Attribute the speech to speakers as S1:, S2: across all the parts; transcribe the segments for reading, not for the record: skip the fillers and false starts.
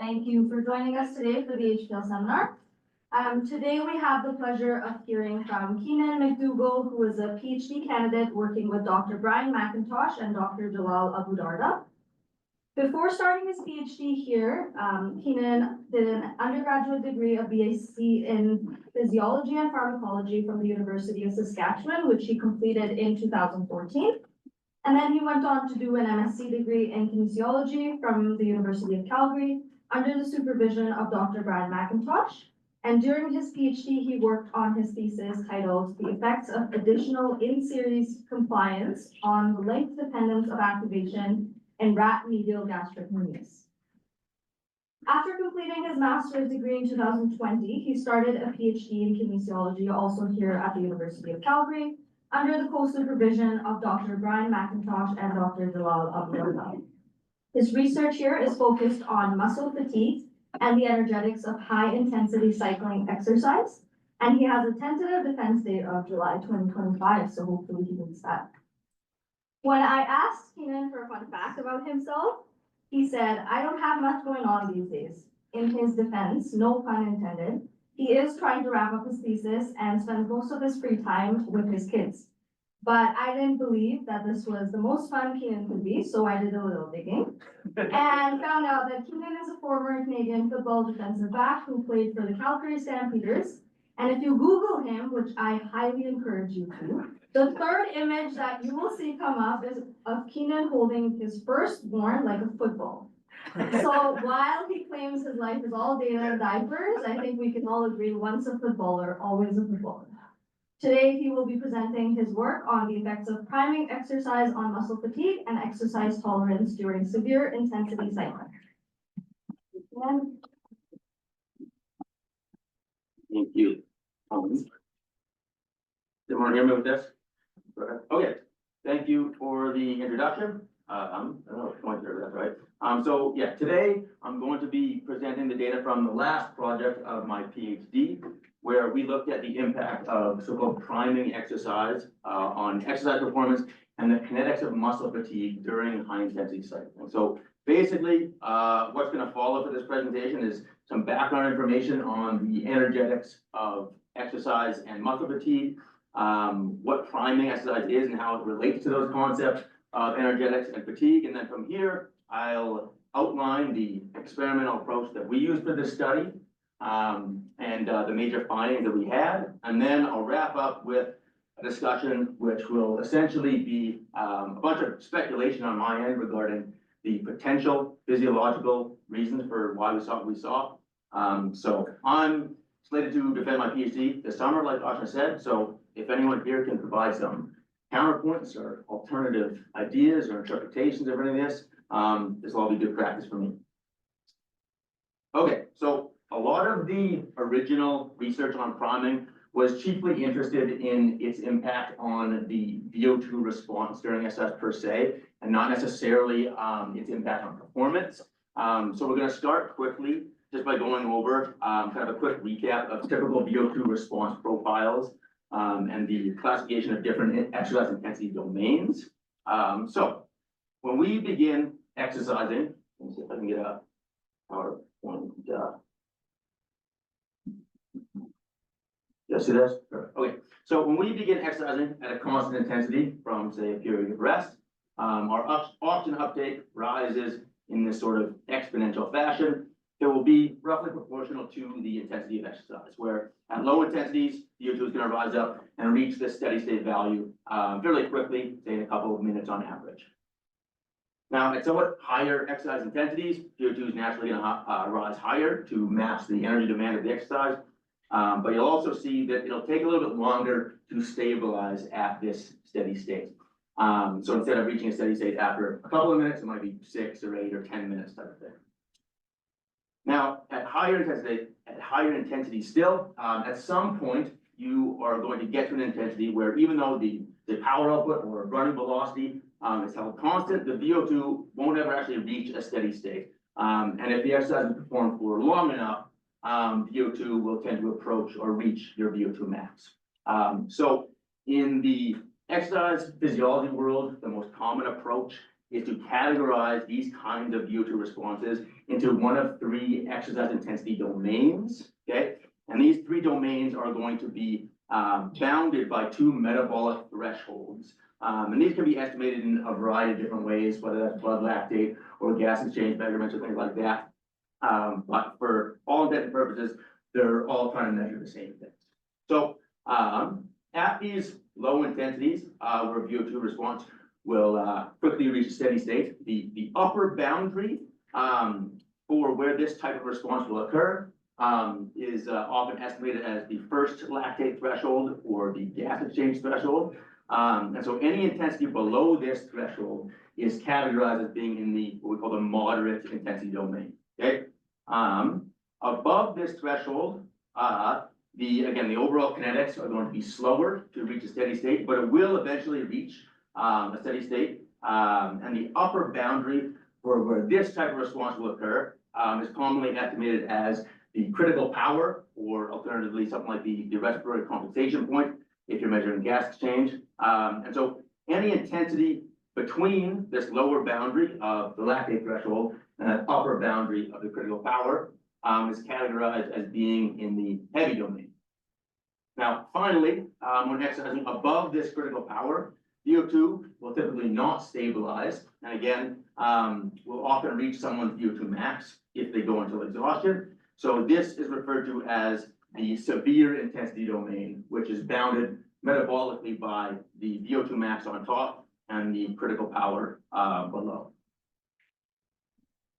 S1: Thank you for joining us today for the HPL seminar. Today we have the pleasure of hearing from Keenan MacDougall, who is a PhD candidate working with Dr. Brian McIntosh and Dr. Jalal Abu Darda. Before starting his PhD here, Keenan did an undergraduate degree of BSc in Physiology and Pharmacology from the University of Saskatchewan, which he completed in 2014. And then he went on to do an MSc degree in Kinesiology from the University of Calgary under the supervision of Dr. Brian McIntosh. And during his PhD, he worked on his thesis titled The Effects of Additional In-Series Compliance on the Length Dependence of Activation in Rat Medial Gastric Hernias. After completing his master's degree in 2020, he started a PhD in kinesiology also here at the University of Calgary under the co-supervision of Dr. Brian McIntosh and Dr. Jalal Abu Darda. His research here is focused on muscle fatigue and the energetics of high-intensity cycling exercise, and he has a tentative defense date of July 2025, so hopefully he meets that. When I asked Keenan for a fun fact about himself, he said, "I don't have much going on these days." In his defense, no pun intended, he is trying to wrap up his thesis and spend most of his free time with his kids. But I didn't believe that this was the most fun Keenan could be, so I did a little digging and found out that Keenan is a former Canadian football defensive back who played for the Calgary Stampeders. And if you Google him, which I highly encourage you to, the third image that you will see come up is of Keenan holding his firstborn like a football. So while he claims his life is all data and diapers, I think we can all agree once a footballer, always a footballer. Today, he will be presenting his work on the effects of priming exercise on muscle fatigue and exercise tolerance during severe intensity cycling.
S2: Thank you. Did everyone hear me with this? Okay, thank you for the introduction. I don't know which point there, that's right. So yeah, today I'm going to be presenting the data from the last project of my PhD, where we looked at the impact of so-called priming exercise on exercise performance and the kinetics of muscle fatigue during high-intensity cycling. So basically, what's going to follow for this presentation is some background information on the energetics of exercise and muscle fatigue, what priming exercise is and how it relates to those concepts of energetics and fatigue. And then from here, I'll outline the experimental approach that we used for this study, and the major findings that we had. And then I'll wrap up with a discussion which will essentially be a bunch of speculation on my end regarding the potential physiological reasons for why we saw what we saw. So I'm slated to defend my PhD this summer, like Asha said. So if anyone here can provide some counterpoints or alternative ideas or interpretations of any of this, this will all be good practice for me. Okay, so a lot of the original research on priming was chiefly interested in its impact on the VO2 response during exercise per se, and not necessarily its impact on performance. So we're going to start quickly just by going over kind of a quick recap of typical VO2 response profiles and the classification of different exercise intensity domains. So when we begin exercising, let me see if I can get a PowerPoint. Yes, it is. Okay, so when we begin exercising at a constant intensity from, say, a period of rest, our oxygen uptake rises in this sort of exponential fashion. It will be roughly proportional to the intensity of exercise, where at low intensities, VO2 is going to rise up and reach this steady state value fairly quickly, say in a couple of minutes on average. Now, at somewhat higher exercise intensities, VO2 is naturally going to rise higher to match the energy demand of the exercise. But you'll also see that it'll take a little bit longer to stabilize at this steady state. So instead of reaching a steady state after a couple of minutes, it might be 6 or 8 or 10 minutes type of thing. Now, at higher intensity still, at some point, you are going to get to an intensity where even though the power output or running velocity is held constant, the VO2 won't ever actually reach a steady state. And if the exercise is performed for long enough, VO2 will tend to approach or reach your VO2 max. So in the exercise physiology world, the most common approach is to categorize these kinds of VO2 responses into one of three exercise intensity domains, okay? And these three domains are going to be bounded by two metabolic thresholds. And these can be estimated in a variety of different ways, whether that's blood lactate or gas exchange measurements or things like that. But for all intents and purposes, they're all trying to measure the same thing. So at these low intensities, where VO2 response will quickly reach a steady state, the upper boundary for where this type of response will occur is often estimated as the first lactate threshold or the gas exchange threshold. And so any intensity below this threshold is categorized as being in the what we call the moderate intensity domain. Okay. Above this threshold, the overall kinetics are going to be slower to reach a steady state, but it will eventually reach a steady state. And the upper boundary for where this type of response will occur is commonly estimated as the critical power, or alternatively something like the respiratory compensation point if you're measuring gas exchange. And so any intensity between this lower boundary of the lactate threshold and that upper boundary of the critical power is categorized as being in the heavy domain. Now, finally, when exercising above this critical power, VO2 will typically not stabilize. And again, will often reach someone's VO2 max if they go until exhaustion. So this is referred to as the severe intensity domain, which is bounded metabolically by the VO2 max on top and the critical power below.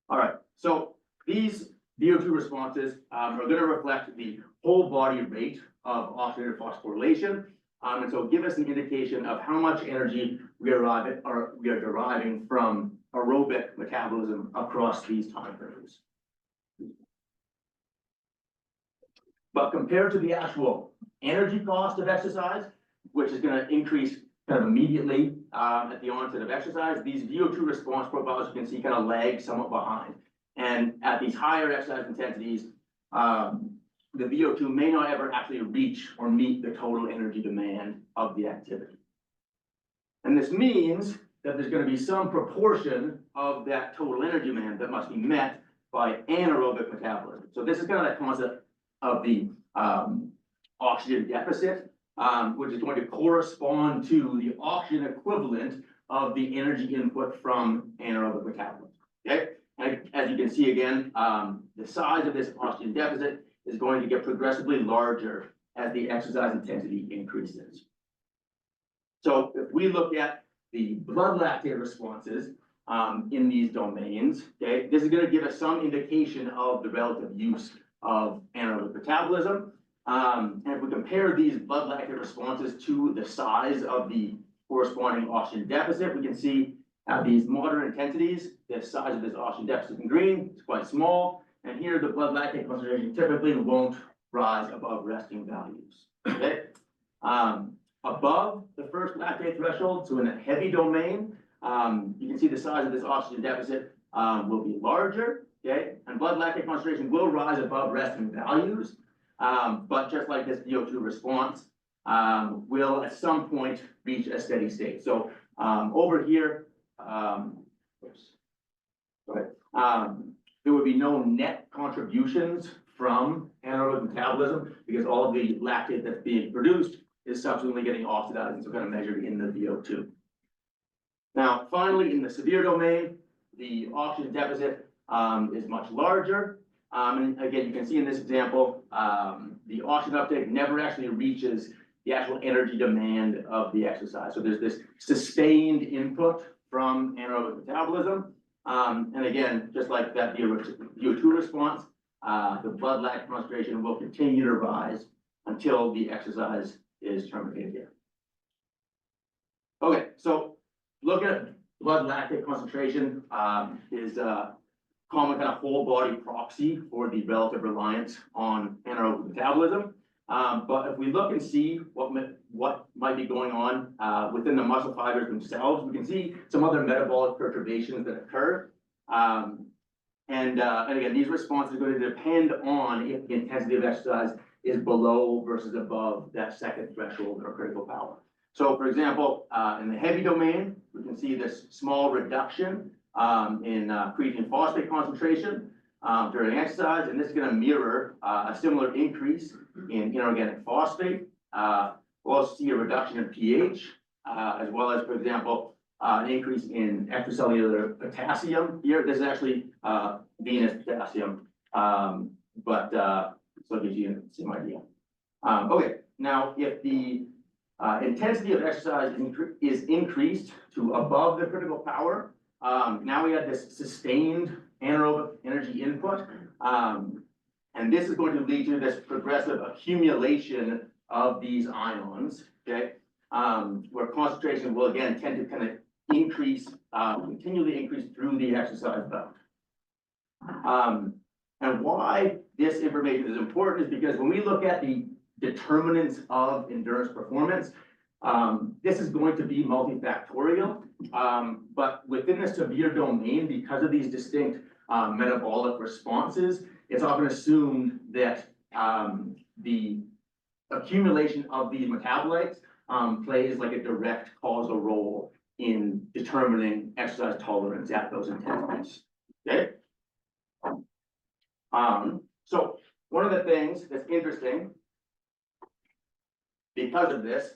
S2: All right, so these VO2 responses are going to reflect the whole body rate of oxidative phosphorylation, and so give us an indication of how much energy we are deriving from aerobic metabolism across these time periods. But compared to the actual energy cost of exercise, which is going to increase kind of immediately at the onset of exercise, these VO2 response profiles you can see kind of lag somewhat behind. And at these higher exercise intensities, the VO2 may not ever actually reach or meet the total energy demand of the activity. And this means that there's going to be some proportion of that total energy demand that must be met by anaerobic metabolism. So this is kind of that concept of the oxygen deficit, which is going to correspond to the oxygen equivalent of the energy input from anaerobic metabolism. Okay, and as you can see again, the size of this oxygen deficit is going to get progressively larger as the exercise intensity increases. So if we look at the blood lactate responses in these domains, okay, this is going to give us some indication of the relative use of anaerobic metabolism. And if we compare these blood lactate responses to the size of the corresponding oxygen deficit, we can see at these moderate intensities, the size of this oxygen deficit in green is quite small. And here the blood lactate concentration typically won't rise above resting values. Okay. Above the first lactate threshold, so in the heavy domain, you can see the size of this oxygen deficit will be larger. Okay, and blood lactate concentration will rise above resting values, but just like this VO2 response, will at some point reach a steady state. So over here, there would be no net contributions from anaerobic metabolism because all of the lactate that's being produced is subsequently getting oxidized and so kind of measured in the VO2. Now, finally, in the severe domain, the oxygen deficit is much larger. And again, you can see in this example, the oxygen uptake never actually reaches the actual energy demand of the exercise. So there's this sustained input from anaerobic metabolism. And again, just like that VO2 response, the blood lactate concentration will continue to rise until the exercise is terminated here. Okay, so looking at blood lactate concentration is a common kind of whole body proxy for the relative reliance on anaerobic metabolism. But if we look and see what might be going on within the muscle fibers themselves, we can see some other metabolic perturbations that occur. And again, these responses are going to depend on if the intensity of exercise is below versus above that second threshold or critical power. So for example, in the heavy domain, we can see this small reduction in creatine phosphate concentration during exercise, and this is going to mirror a similar increase in inorganic phosphate. We'll also see a reduction in pH, as well as, for example, an increase in extracellular potassium. Here, this is actually venous potassium, but so it gives you the same idea. Okay, now if the intensity of exercise is increased to above the critical power, now we have this sustained anaerobic energy input, and this is going to lead to this progressive accumulation of these ions, okay, where concentration will again tend to kind of increase, continually increase through the exercise bout. And why this information is important is because when we look at the determinants of endurance performance, this is going to be multifactorial, but within the severe domain, because of these distinct metabolic responses, it's often assumed that the accumulation of these metabolites plays like a direct causal role in determining exercise tolerance at those intensities. Okay. So one of the things that's interesting because of this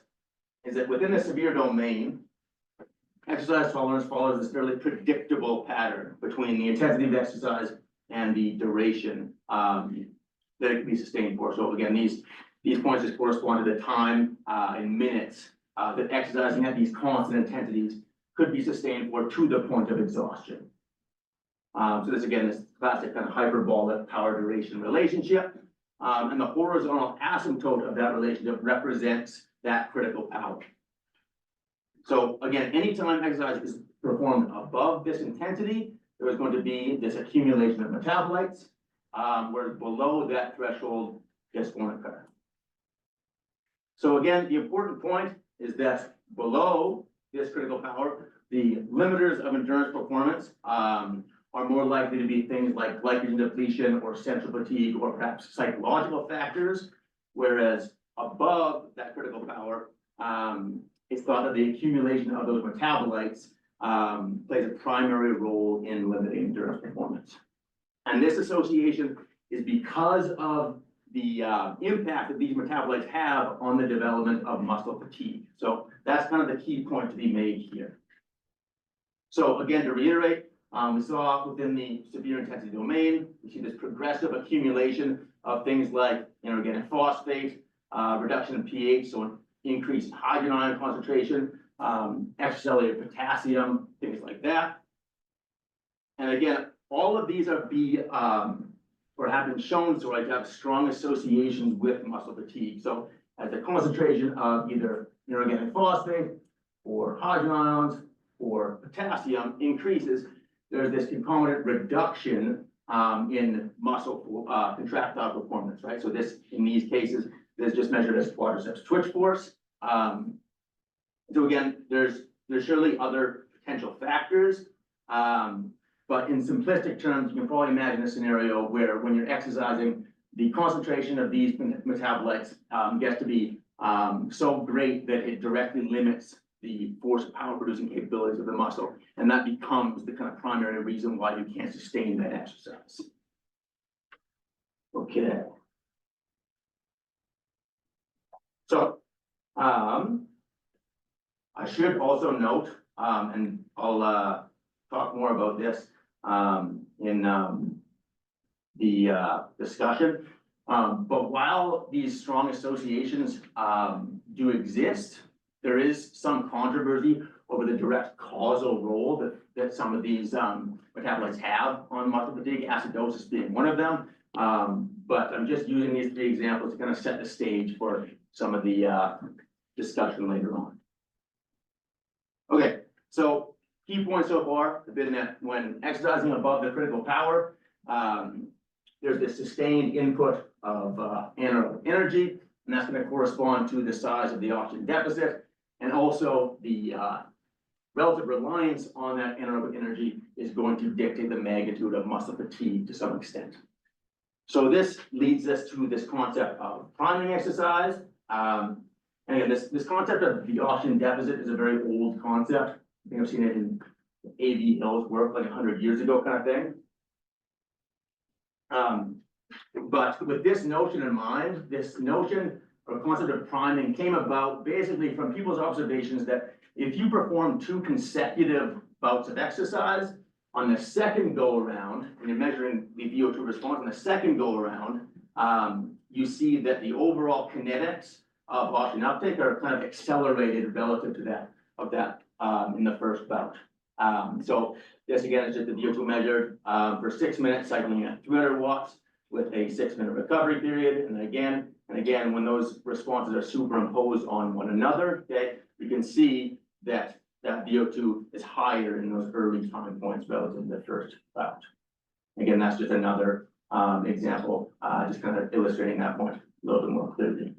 S2: is that within the severe domain, exercise tolerance follows this fairly predictable pattern between the intensity of exercise and the duration that it can be sustained for. So again, these points just correspond to the time in minutes that exercising at these constant intensities could be sustained for to the point of exhaustion. So this again, this classic kind of hyperbolic power duration relationship. And the horizontal asymptote of that relationship represents that critical power. So again, anytime exercise is performed above this intensity, there is going to be this accumulation of metabolites, whereas below that threshold, this won't occur. So again, the important point is that below this critical power, the limiters of endurance performance are more likely to be things like glycogen depletion or central fatigue or perhaps psychological factors, whereas above that critical power, it's thought that the accumulation of those metabolites plays a primary role in limiting endurance performance. And this association is because of the impact that these metabolites have on the development of muscle fatigue. So that's kind of the key point to be made here. So again, to reiterate, we saw within the severe intensity domain, we see this progressive accumulation of things like inorganic phosphate, reduction in pH, so increased hydrogen ion concentration, extracellular potassium, things like that. And again, all of these are or have been shown to have strong associations with muscle fatigue. So as the concentration of either inorganic phosphate or hydrogen ions or potassium increases, there's this concomitant reduction in muscle contractile performance, right? So this, in these cases, is just measured as quadriceps twitch force. So again, there's surely other potential factors, but in simplistic terms, you can probably imagine a scenario where when you're exercising, the concentration of these metabolites gets to be so great that it directly limits the force and power producing capabilities of the muscle. And that becomes the kind of primary reason why you can't sustain that exercise. Okay. So, I should also note, and I'll talk more about this in the discussion, but while these strong associations do exist, there is some controversy over the direct causal role that some of these metabolites have on muscle fatigue, acidosis being one of them. But I'm just using these three examples to kind of set the stage for some of the discussion later on. Okay, so key points so far have been that when exercising above the critical power, there's this sustained input of anaerobic energy, and that's going to correspond to the size of the oxygen deficit, and also the relative reliance on that anaerobic energy is going to dictate the magnitude of muscle fatigue to some extent. So this leads us to this concept of priming exercise. And again, this concept of the oxygen deficit is a very old concept. I think I've seen it in A.V. Hill's work like 100 years ago kind of thing. But with this notion in mind, this notion or concept of priming came about basically from people's observations that if you perform 2 consecutive bouts of exercise, on the second go around, when you're measuring the VO2 response on the second go around, you see that the overall kinetics of oxygen uptake are kind of accelerated relative to that in the first bout. So this again is just the VO2 measured for 6 minutes, cycling at 300 watts with a 6-minute recovery period. And again, when those responses are superimposed on one another, okay, you can see that VO2 is higher in those early time points relative to the first bout. Again, that's just another example, just kind of illustrating that point a little bit more clearly.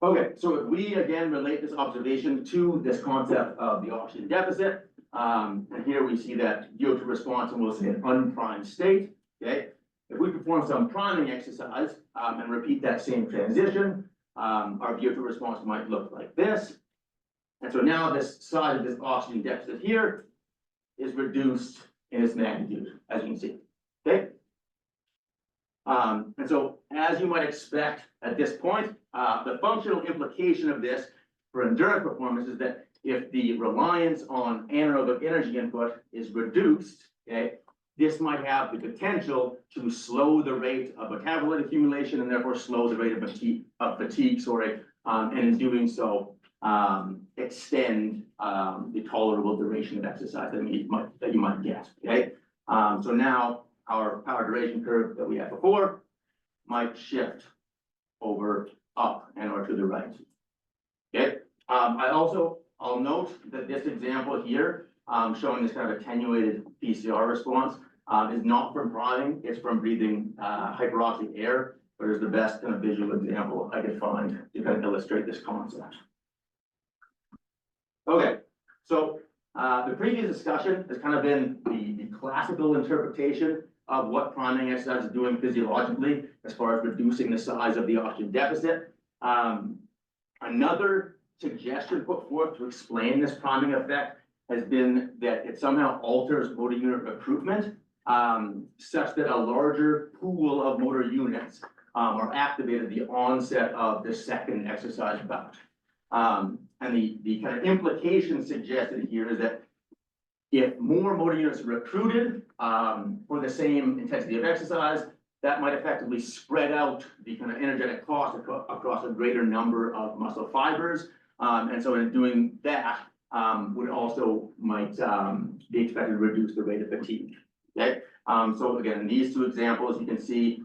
S2: Okay, so if we again relate this observation to this concept of the oxygen deficit, and here we see that VO2 response, and we'll say an unprimed state, okay? If we perform some priming exercise and repeat that same transition, our VO2 response might look like this. And so now this size of this oxygen deficit here is reduced in its magnitude, as you can see, okay? And so as you might expect at this point, the functional implication of this for endurance performance is that if the reliance on anaerobic energy input is reduced, okay, this might have the potential to slow the rate of metabolite accumulation and therefore slow the rate of fatigue, and in doing so, extend the tolerable duration of exercise that you might get. Okay, so now our power duration curve that we had before might shift over up and or to the right. Okay, I'll note that this example here, showing this kind of attenuated PCR response, is not from priming, it's from breathing hyperoxic air, but is the best kind of visual example I could find to kind of illustrate this concept. Okay, so the previous discussion has kind of been the classical interpretation of what priming exercise is doing physiologically as far as reducing the size of the oxygen deficit. Another suggestion put forth to explain this priming effect has been that it somehow alters motor unit recruitment, such that a larger pool of motor units are activated at the onset of the second exercise bout. And the kind of implication suggested here is that if more motor units are recruited for the same intensity of exercise, that might effectively spread out the kind of energetic cost across a greater number of muscle fibers. And so in doing that, would also might be expected to reduce the rate of fatigue. Okay, so again, in these 2 examples, you can see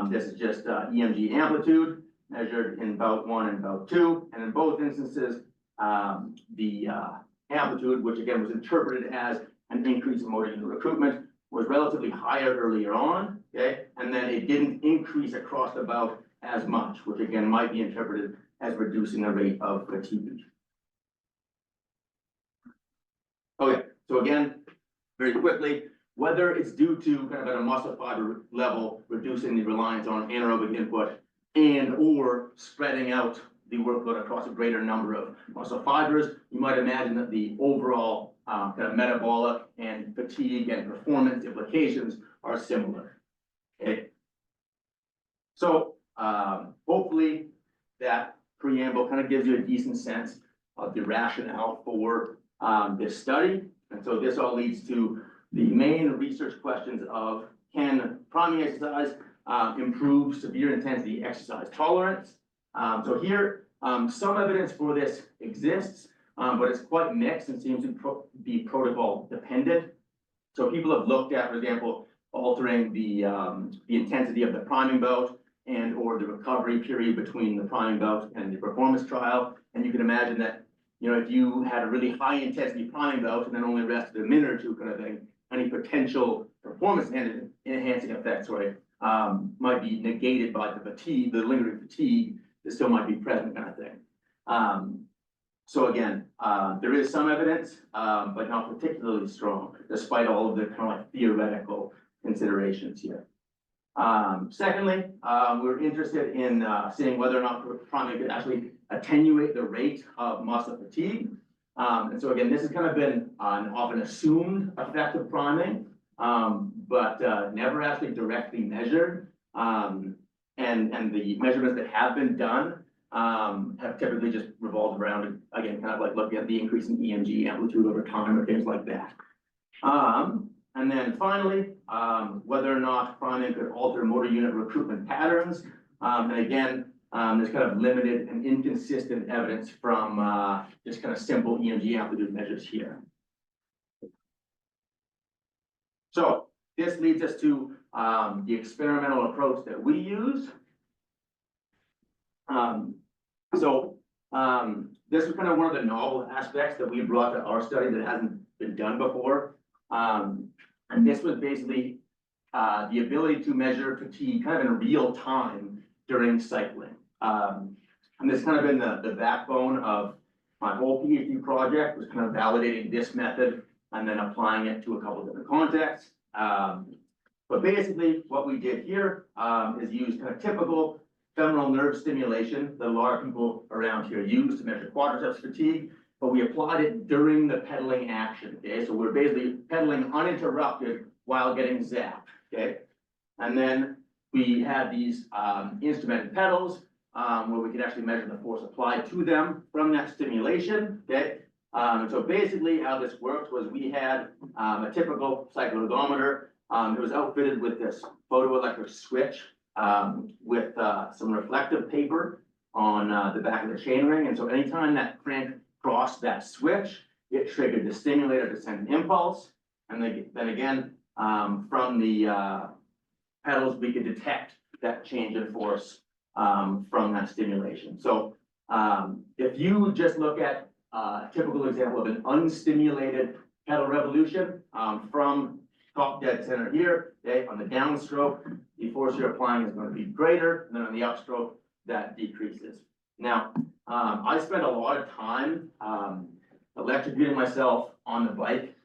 S2: this is just EMG amplitude measured in bout 1 and bout 2, and in both instances, the amplitude, which again was interpreted as an increase in motor unit recruitment, was relatively higher earlier on, okay, and then it didn't increase across the bout as much, which again might be interpreted as reducing the rate of fatigue. Okay, so again, very quickly, whether it's due to kind of at a muscle fiber level, reducing the reliance on anaerobic input and or spreading out the workload across a greater number of muscle fibers, you might imagine that the overall kind of metabolic and fatigue and performance implications are similar. Okay, so hopefully that preamble kind of gives you a decent sense of the rationale for this study. And so this all leads to the main research questions of, can priming exercise improve severe intensity exercise tolerance? So here, some evidence for this exists, but it's quite mixed and seems to be protocol dependent. So people have looked at, for example, altering the intensity of the priming bout and or the recovery period between the priming bout and the performance trial. And you can imagine that, you know, if you had a really high intensity priming bout and then only rested a minute or 2 kind of thing, any potential performance enhancing effects, right, might be negated by the fatigue, the lingering fatigue that still might be present kind of thing. So again, there is some evidence, but not particularly strong, despite all of the kind of like theoretical considerations here. Secondly, we're interested in seeing whether or not priming could actually attenuate the rate of muscle fatigue. And so again, this has kind of been an often assumed effect of priming, but never actually directly measured. And the measurements that have been done have typically just revolved around, again, kind of like looking at the increase in EMG amplitude over time or things like that. And then finally, whether or not priming could alter motor unit recruitment patterns. And again, there's kind of limited and inconsistent evidence from just kind of simple EMG amplitude measures here. So this leads us to the experimental approach that we use. This is kind of one of the novel aspects that we brought to our study that hasn't been done before. And this was basically the ability to measure fatigue kind of in real time during cycling. And this kind of been the backbone of my whole PhD project, was kind of validating this method and then applying it to a couple of different contexts. But basically what we did here is use kind of typical femoral nerve stimulation that a lot of people around here use to measure quadriceps fatigue, but we applied it during the pedaling action, okay? So we're basically pedaling uninterrupted while getting zapped, okay? And then we had these instrumented pedals where we could actually measure the force applied to them from that stimulation, okay? And so basically how this worked was we had a typical cycloergometer. It was outfitted with this photoelectric switch with some reflective paper on the back of the chainring. And so anytime that crank crossed that switch, it triggered the stimulator to send an impulse. And then again, from the pedals, we could detect that change in force from that stimulation. So if you just look at a typical example of an unstimulated pedal revolution from top dead center here, okay, on the downstroke, the force you're applying is going to be greater, and then on the upstroke, that decreases. Now, I spent a lot of time electrocuting myself on the bike,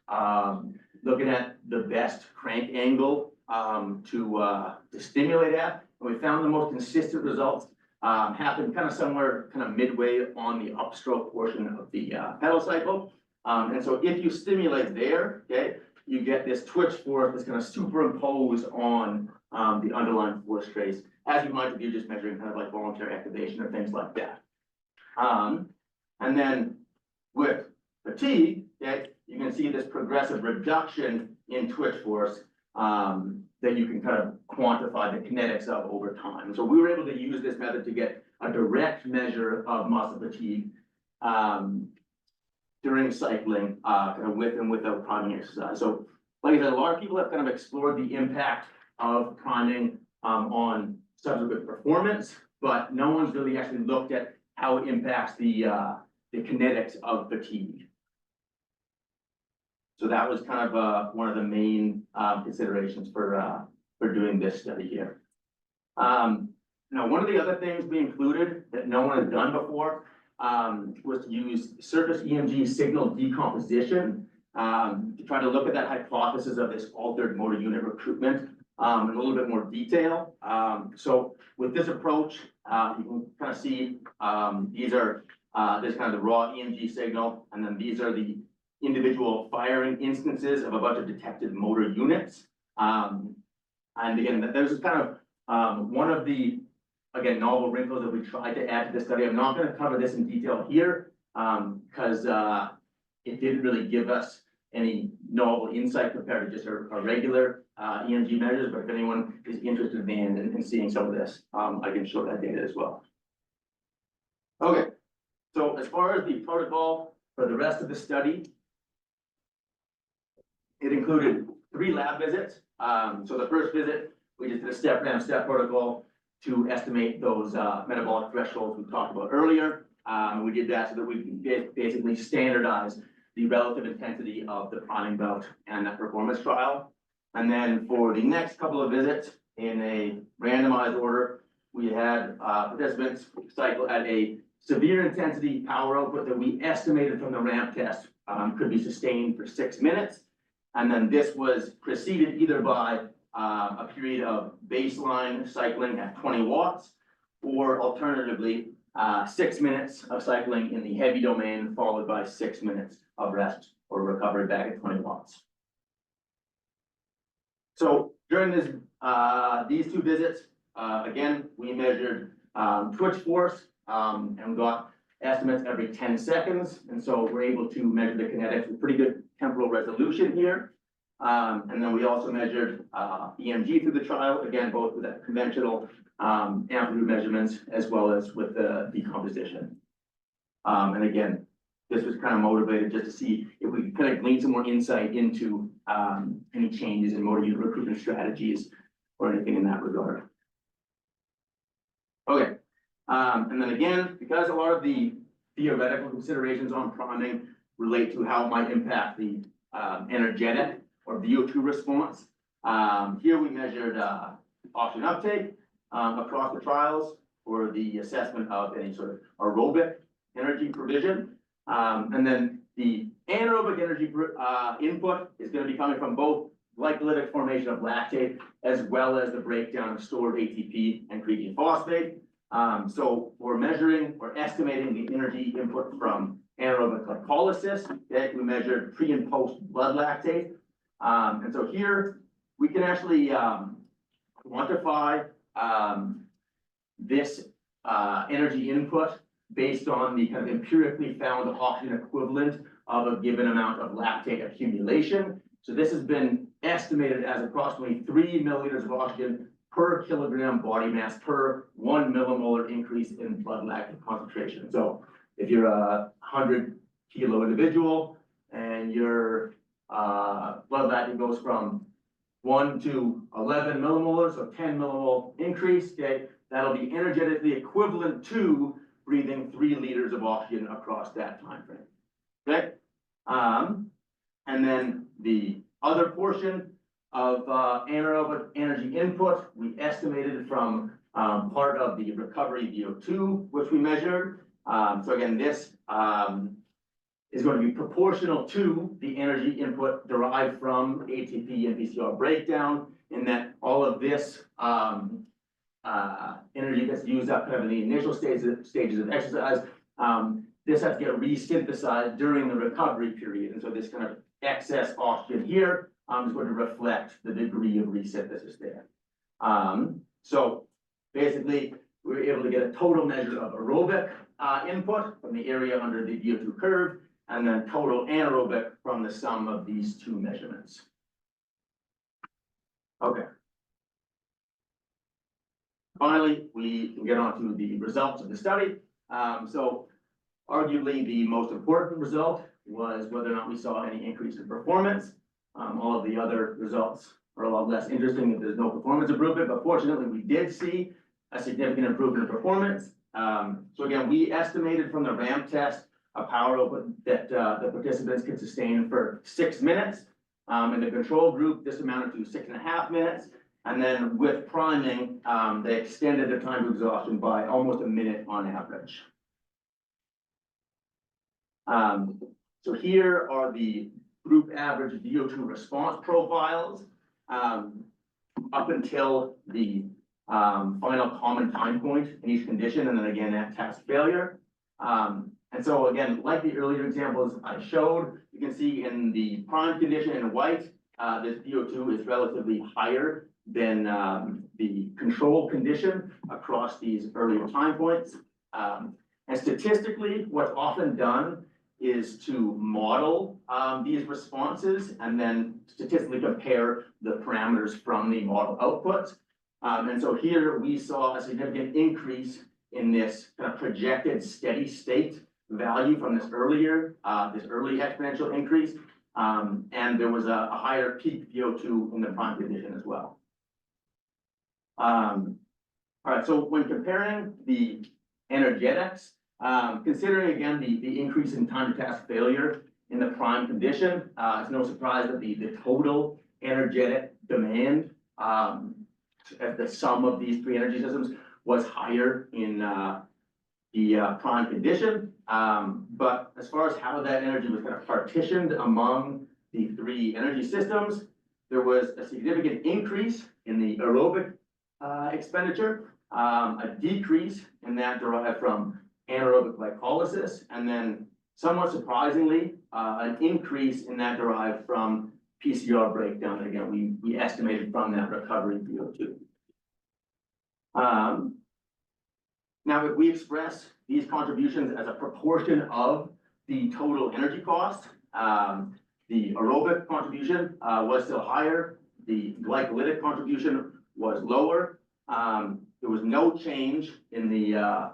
S2: looking at the best crank angle to stimulate at, and we found the most consistent results happen kind of somewhere kind of midway on the upstroke portion of the pedal cycle. And so if you stimulate there, okay, you get this twitch force that's going to superimpose on the underlying force trace, as you might if you're just measuring kind of like voluntary activation or things like that. And then with fatigue, okay, you can see this progressive reduction in twitch force that you can kind of quantify the kinetics of over time. So we were able to use this method to get a direct measure of muscle fatigue during cycling, kind of with and without priming exercise. So like I said, a lot of people have kind of explored the impact of priming on subsequent performance, but no one's really actually looked at how it impacts the kinetics of fatigue. So that was kind of one of the main considerations for doing this study here. Now, one of the other things we included that no one had done before was to use surface EMG signal decomposition to try to look at that hypothesis of this altered motor unit recruitment in a little bit more detail. So with this approach, you can kind of see these are this kind of the raw EMG signal, and then these are the individual firing instances of a bunch of detected motor units. And again, this is kind of one of the, again, novel wrinkles that we tried to add to the study. I'm not going to cover this in detail here because it didn't really give us any novel insight compared to just a regular EMG measures. But if anyone is interested in seeing some of this, I can show that data as well. Okay, so as far as the protocol for the rest of the study, it included 3 lab visits. So the first visit, we just did a step-down-step protocol to estimate those metabolic thresholds we talked about earlier. We did that so that we can basically standardize the relative intensity of the priming bout and that performance trial. And then for the next couple of visits in a randomized order, we had participants cycle at a severe intensity power output that we estimated from the ramp test could be sustained for 6 minutes. And then this was preceded either by a period of baseline cycling at 20 watts, or alternatively, 6 minutes of cycling in the heavy domain, followed by 6 minutes of rest or recovery back at 20 watts. So during these two visits, again, we measured twitch force and got estimates every 10 seconds. And so we're able to measure the kinetics with pretty good temporal resolution here. And then we also measured EMG through the trial, again, both with that conventional amplitude measurements as well as with the decomposition. And again, this was kind of motivated just to see if we could kind of glean some more insight into any changes in motor unit recruitment strategies or anything in that regard. Okay, and then again, because a lot of the theoretical considerations on priming relate to how it might impact the energetic or VO2 response, here we measured oxygen uptake across the trials for the assessment of any sort of aerobic energy provision. And then the anaerobic energy input is going to be coming from both glycolytic formation of lactate as well as the breakdown of stored ATP and creatine phosphate. So we're measuring or estimating the energy input from anaerobic glycolysis. Okay, we measured pre and post blood lactate. And so here we can actually quantify this energy input based on the kind of empirically found oxygen equivalent of a given amount of lactate accumulation. So this has been estimated as approximately 3 milliliters of oxygen per kilogram body mass per 1 millimolar increase in blood lactate concentration. So if you're a 100-kilo individual and your blood lactate goes from 1 to 11 millimolar, so 10 millimole increase, okay, that'll be energetically equivalent to breathing 3 liters of oxygen across that time frame. Okay, and then the other portion of anaerobic energy input we estimated from part of the recovery VO2, which we measured. So again, this is going to be proportional to the energy input derived from ATP and PCR breakdown, in that all of this energy gets used up kind of in the initial stages of exercise. This has to get resynthesized during the recovery period. And so this kind of excess oxygen here is going to reflect the degree of resynthesis there. So basically, we were able to get a total measure of aerobic input from the area under the VO2 curve, and then total anaerobic from the sum of these two measurements. Okay. Finally, we can get on to the results of the study. So arguably the most important result was whether or not we saw any increase in performance. All of the other results are a lot less interesting if there's no performance improvement, but fortunately we did see a significant improvement in performance. So again, we estimated from the ramp test a power output that the participants could sustain for 6 minutes. In the control group, this amounted to 6.5 minutes. And then with priming, they extended the time to exhaustion by almost a minute on average. So here are the group average VO2 response profiles up until the final common time point in each condition, and then again at task failure. And so again, like the earlier examples I showed, you can see in the prime condition in white, this VO2 is relatively higher than the control condition across these earlier time points. And statistically, what's often done is to model these responses and then statistically compare the parameters from the model outputs. And so here we saw a significant increase in this kind of projected steady state value from this early exponential increase. And there was a higher peak VO2 in the prime condition as well. All right, so when comparing the energetics, considering again the increase in time to task failure in the prime condition, it's no surprise that the total energetic demand at the sum of these three energy systems was higher in the prime condition. But as far as how that energy was kind of partitioned among the three energy systems, there was a significant increase in the aerobic expenditure, a decrease in that derived from anaerobic glycolysis, and then somewhat surprisingly, an increase in that derived from PCR breakdown. And again, we estimated from that recovery VO2. Now, if we express these contributions as a proportion of the total energy cost, the aerobic contribution was still higher. The glycolytic contribution was lower. There was no change in the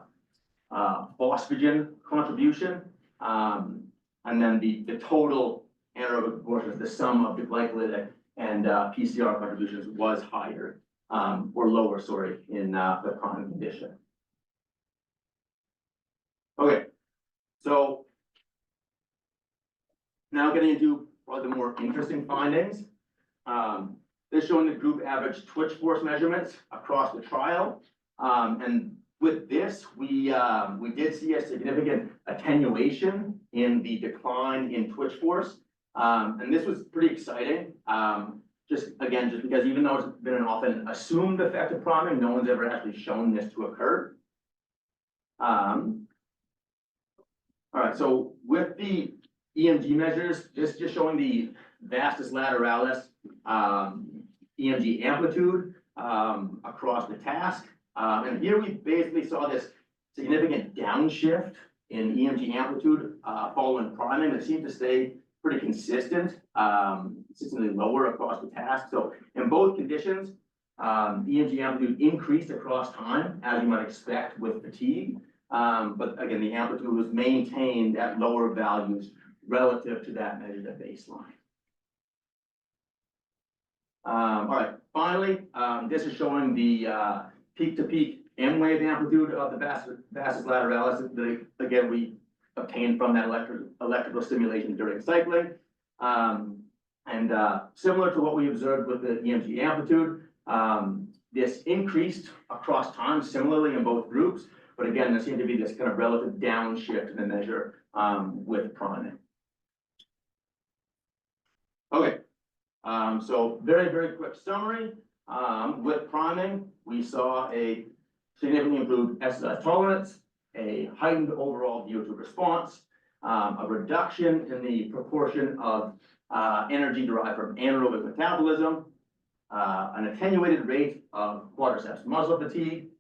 S2: phosphagen contribution. And then the total anaerobic proportions, the sum of the glycolytic and PCR contributions was higher, or lower, sorry, in the chronic condition. Okay, so now getting into probably the more interesting findings. They're showing the group average twitch force measurements across the trial. And with this, we did see a significant attenuation in the decline in twitch force. And this was pretty exciting. Just because even though it's been an often assumed effect of priming, no one's ever actually shown this to occur. All right, so with the EMG measures, this just showing the vastus lateralis EMG amplitude across the task. And here we basically saw this significant downshift in EMG amplitude following priming that seemed to stay pretty consistent, consistently lower across the task. So in both conditions, EMG amplitude increased across time, as you might expect with fatigue. But again, the amplitude was maintained at lower values relative to that measured at baseline. All right, finally, this is showing the peak-to-peak M-wave amplitude of the vastus lateralis that, again, we obtained from that electrical stimulation during cycling. Similar to what we observed with the EMG amplitude, this increased across time similarly in both groups. But again, there seemed to be this kind of relative downshift in the measure with priming. Okay, so very, very quick summary. With priming, we saw a significantly improved exercise tolerance, a heightened overall VO2 response, a reduction in the proportion of energy derived from anaerobic metabolism, an attenuated rate of quadriceps muscle fatigue.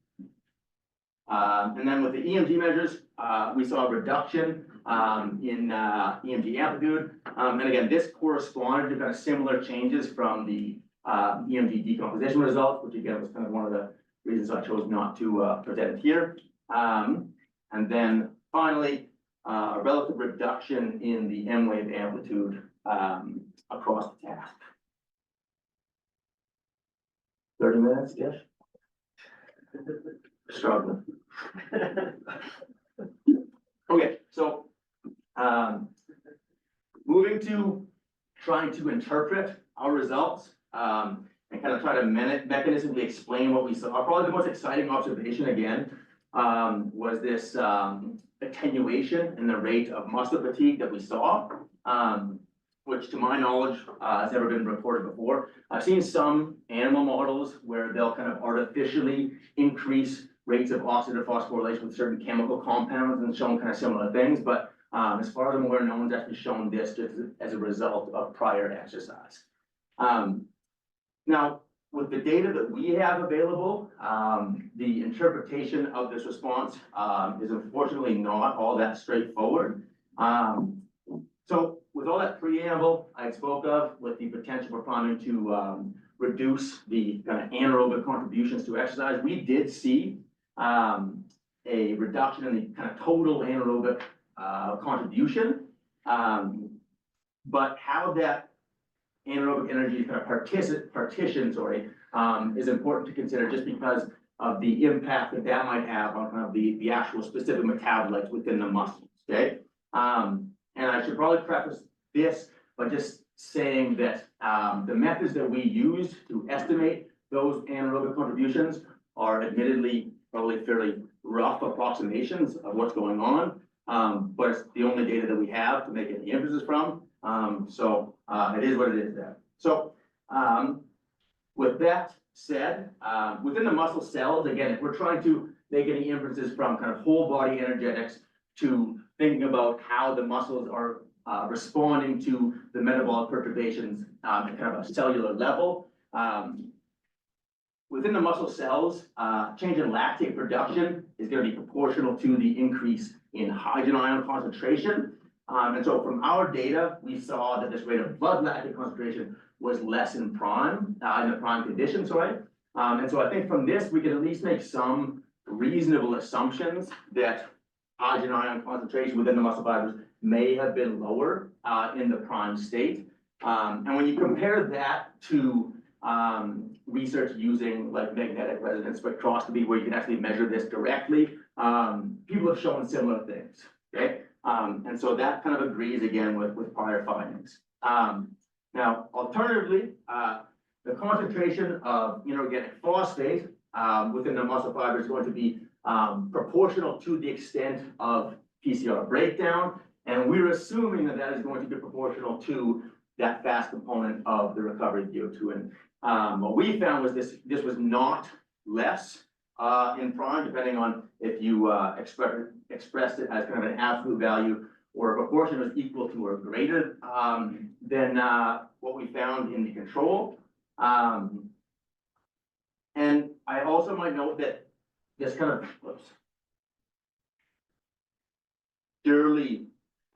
S2: And then with the EMG measures, we saw a reduction in EMG amplitude. And again, this corresponded to kind of similar changes from the EMG decomposition results, which again was kind of one of the reasons I chose not to present it here. And then finally, a relative reduction in the M-wave amplitude across the task. 30 minutes-ish. Struggling. Okay, so moving to trying to interpret our results and kind of try to mechanistically explain what we saw. Probably the most exciting observation again was this attenuation in the rate of muscle fatigue that we saw, which to my knowledge has never been reported before. I've seen some animal models where they'll kind of artificially increase rates of oxidative phosphorylation with certain chemical compounds and shown kind of similar things, but as far as I'm aware, no one's actually shown this just as a result of prior exercise. Now, with the data that we have available, the interpretation of this response is unfortunately not all that straightforward. So with all that preamble I spoke of, with the potential for priming to reduce the kind of anaerobic contributions to exercise, we did see a reduction in the kind of total anaerobic contribution. But how that anaerobic energy kind of partitions is important to consider, just because of the impact that that might have on kind of the actual specific metabolites within the muscles, okay? And I should probably preface this by just saying that the methods that we use to estimate those anaerobic contributions are admittedly probably fairly rough approximations of what's going on, but it's the only data that we have to make any inferences from. So it is what it is there. So With that said, within the muscle cells, again, if we're trying to make any inferences from kind of whole body energetics to thinking about how the muscles are responding to the metabolic perturbations at kind of a cellular level. Within the muscle cells, change in lactate production is going to be proportional to the increase in hydrogen ion concentration. And so from our data, we saw that this rate of blood lactate concentration was less in prime, in the prime condition, sorry. And so I think from this, we can at least make some reasonable assumptions that hydrogen ion concentration within the muscle fibers may have been lower in the prime state. And when you compare that to research using like magnetic resonance spectroscopy, where you can actually measure this directly, people have shown similar things, okay? And so that kind of agrees again with prior findings. Now, alternatively, the concentration of inorganic phosphate within the muscle fiber is going to be proportional to the extent of PCR breakdown. And we're assuming that that is going to be proportional to that fast component of the recovery VO2. And what we found was this was not less in prime, depending on if you expressed it as kind of an absolute value or a proportion was equal to or greater than what we found in the control. And I also might note that this kind of purely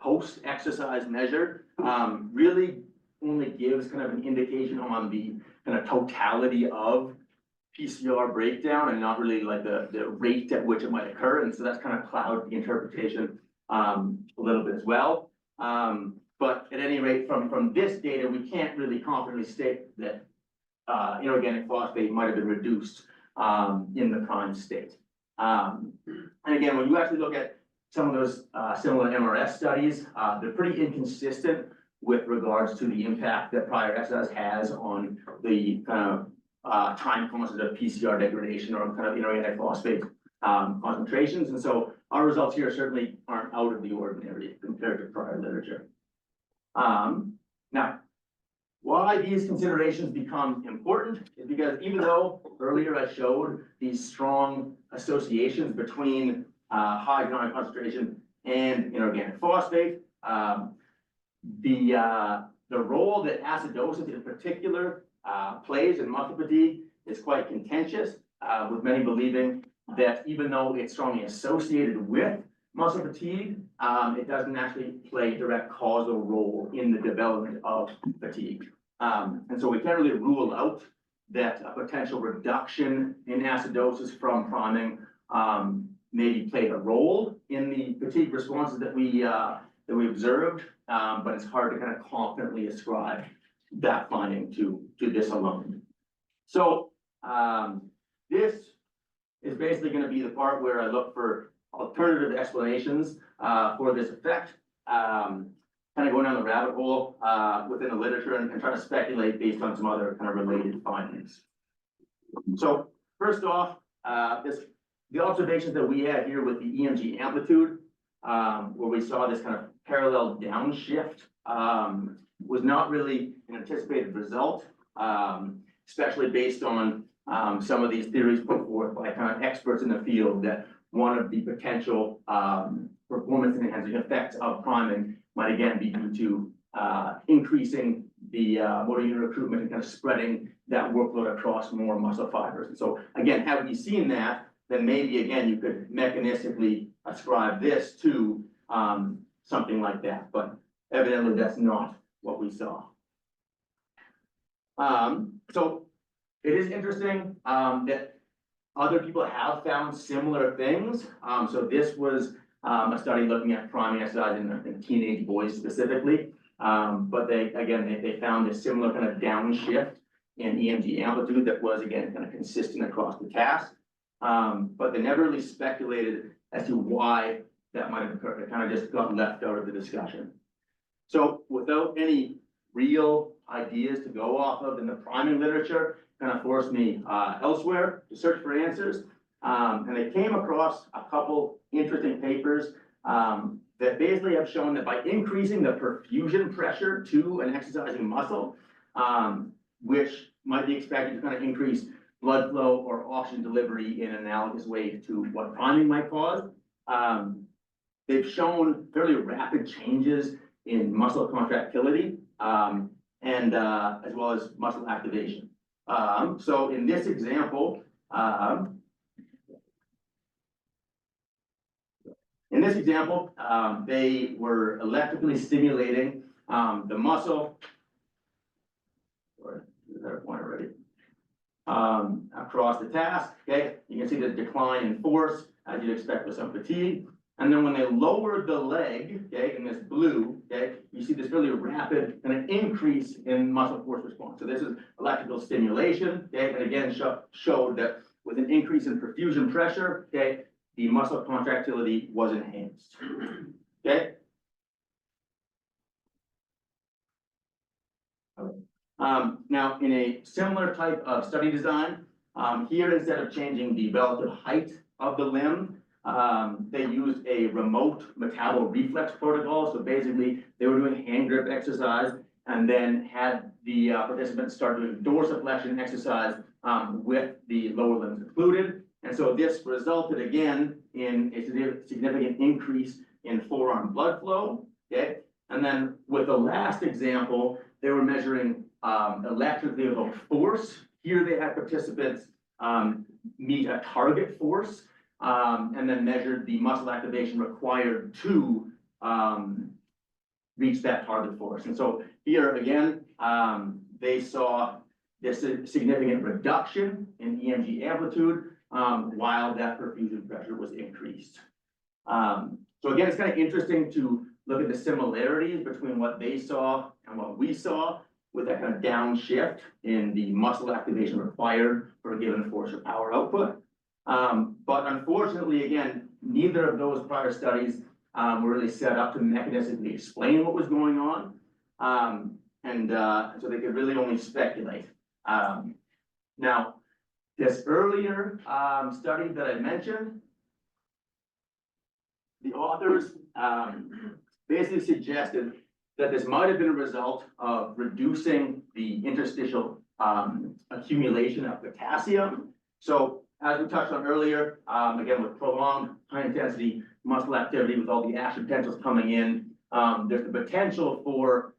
S2: post-exercise measure really only gives kind of an indication on the kind of totality of PCR breakdown and not really like the rate at which it might occur. And so that's kind of clouds the interpretation a little bit as well. But at any rate, from this data, we can't really confidently state that inorganic phosphate might have been reduced in the prime state. And again, when you actually look at some of those similar MRS studies, they're pretty inconsistent with regards to the impact that prior exercise has on the kind of time constant of PCR degradation or kind of inorganic phosphate concentrations. And so our results here certainly aren't out of the ordinary compared to prior literature. Now, why these considerations become important is because even though earlier I showed these strong associations between hydrogen ion concentration and inorganic phosphate, the role that acidosis in particular plays in muscle fatigue is quite contentious, with many believing that even though it's strongly associated with muscle fatigue, it doesn't actually play a direct causal role in the development of fatigue. And so we can't really rule out that a potential reduction in acidosis from priming maybe played a role in the fatigue responses that we observed, but it's hard to kind of confidently ascribe that finding to this alone. So this is basically going to be the part where I look for alternative explanations for this effect, kind of going down the rabbit hole within the literature and trying to speculate based on some other kind of related findings. So first off, the observations that we had here with the EMG amplitude, where we saw this kind of parallel downshift, was not really an anticipated result, especially based on some of these theories put forth by kind of experts in the field that one of the potential performance enhancing effects of priming might again be due to increasing the motor unit recruitment and kind of spreading that workload across more muscle fibers. And so again, had we seen that, then maybe again you could mechanistically ascribe this to something like that, but evidently that's not what we saw. So it is interesting that other people have found similar things. So this was a study looking at priming exercise in teenage boys specifically. But they found a similar kind of downshift in EMG amplitude that was again kind of consistent across the task. But they never really speculated as to why that might have occurred. It kind of just got left out of the discussion. So without any real ideas to go off of in the priming literature, kind of forced me elsewhere to search for answers. And they came across a couple interesting papers that basically have shown that by increasing the perfusion pressure to an exercising muscle, which might be expected to kind of increase blood flow or oxygen delivery in analogous ways to what priming might cause. They've shown fairly rapid changes in muscle contractility, and as well as muscle activation. So in this example, they were electrically stimulating the muscle. Or is that a point already? Across the task, okay? You can see the decline in force as you'd expect with some fatigue. And then when they lowered the leg, okay, in this blue, okay, you see this really rapid kind of increase in muscle force response. So this is electrical stimulation, okay, and again showed that with an increase in perfusion pressure, okay, the muscle contractility was enhanced, okay? Now, in a similar type of study design, here instead of changing the relative height of the limb, they used a remote MacDougall reflex protocol. So basically, they were doing hand grip exercise and then had the participants start doing dorsiflexion exercise with the lower limbs included. And so this resulted again in a significant increase in forearm blood flow. Okay, and then with the last example, they were measuring electrically evoked force. Here they had participants meet a target force and then measured the muscle activation required to reach that target force. And so here again, they saw this significant reduction in EMG amplitude while that perfusion pressure was increased. So again, it's kind of interesting to look at the similarities between what they saw and what we saw with that kind of downshift in the muscle activation required for a given force or power output. But unfortunately, again, neither of those prior studies were really set up to mechanistically explain what was going on. So they could really only speculate. Now, this earlier study that I mentioned, the authors basically suggested that this might have been a result of reducing the interstitial accumulation of potassium. So as we touched on earlier, again, with prolonged high intensity muscle activity with all the action potentials coming in, there's the potential for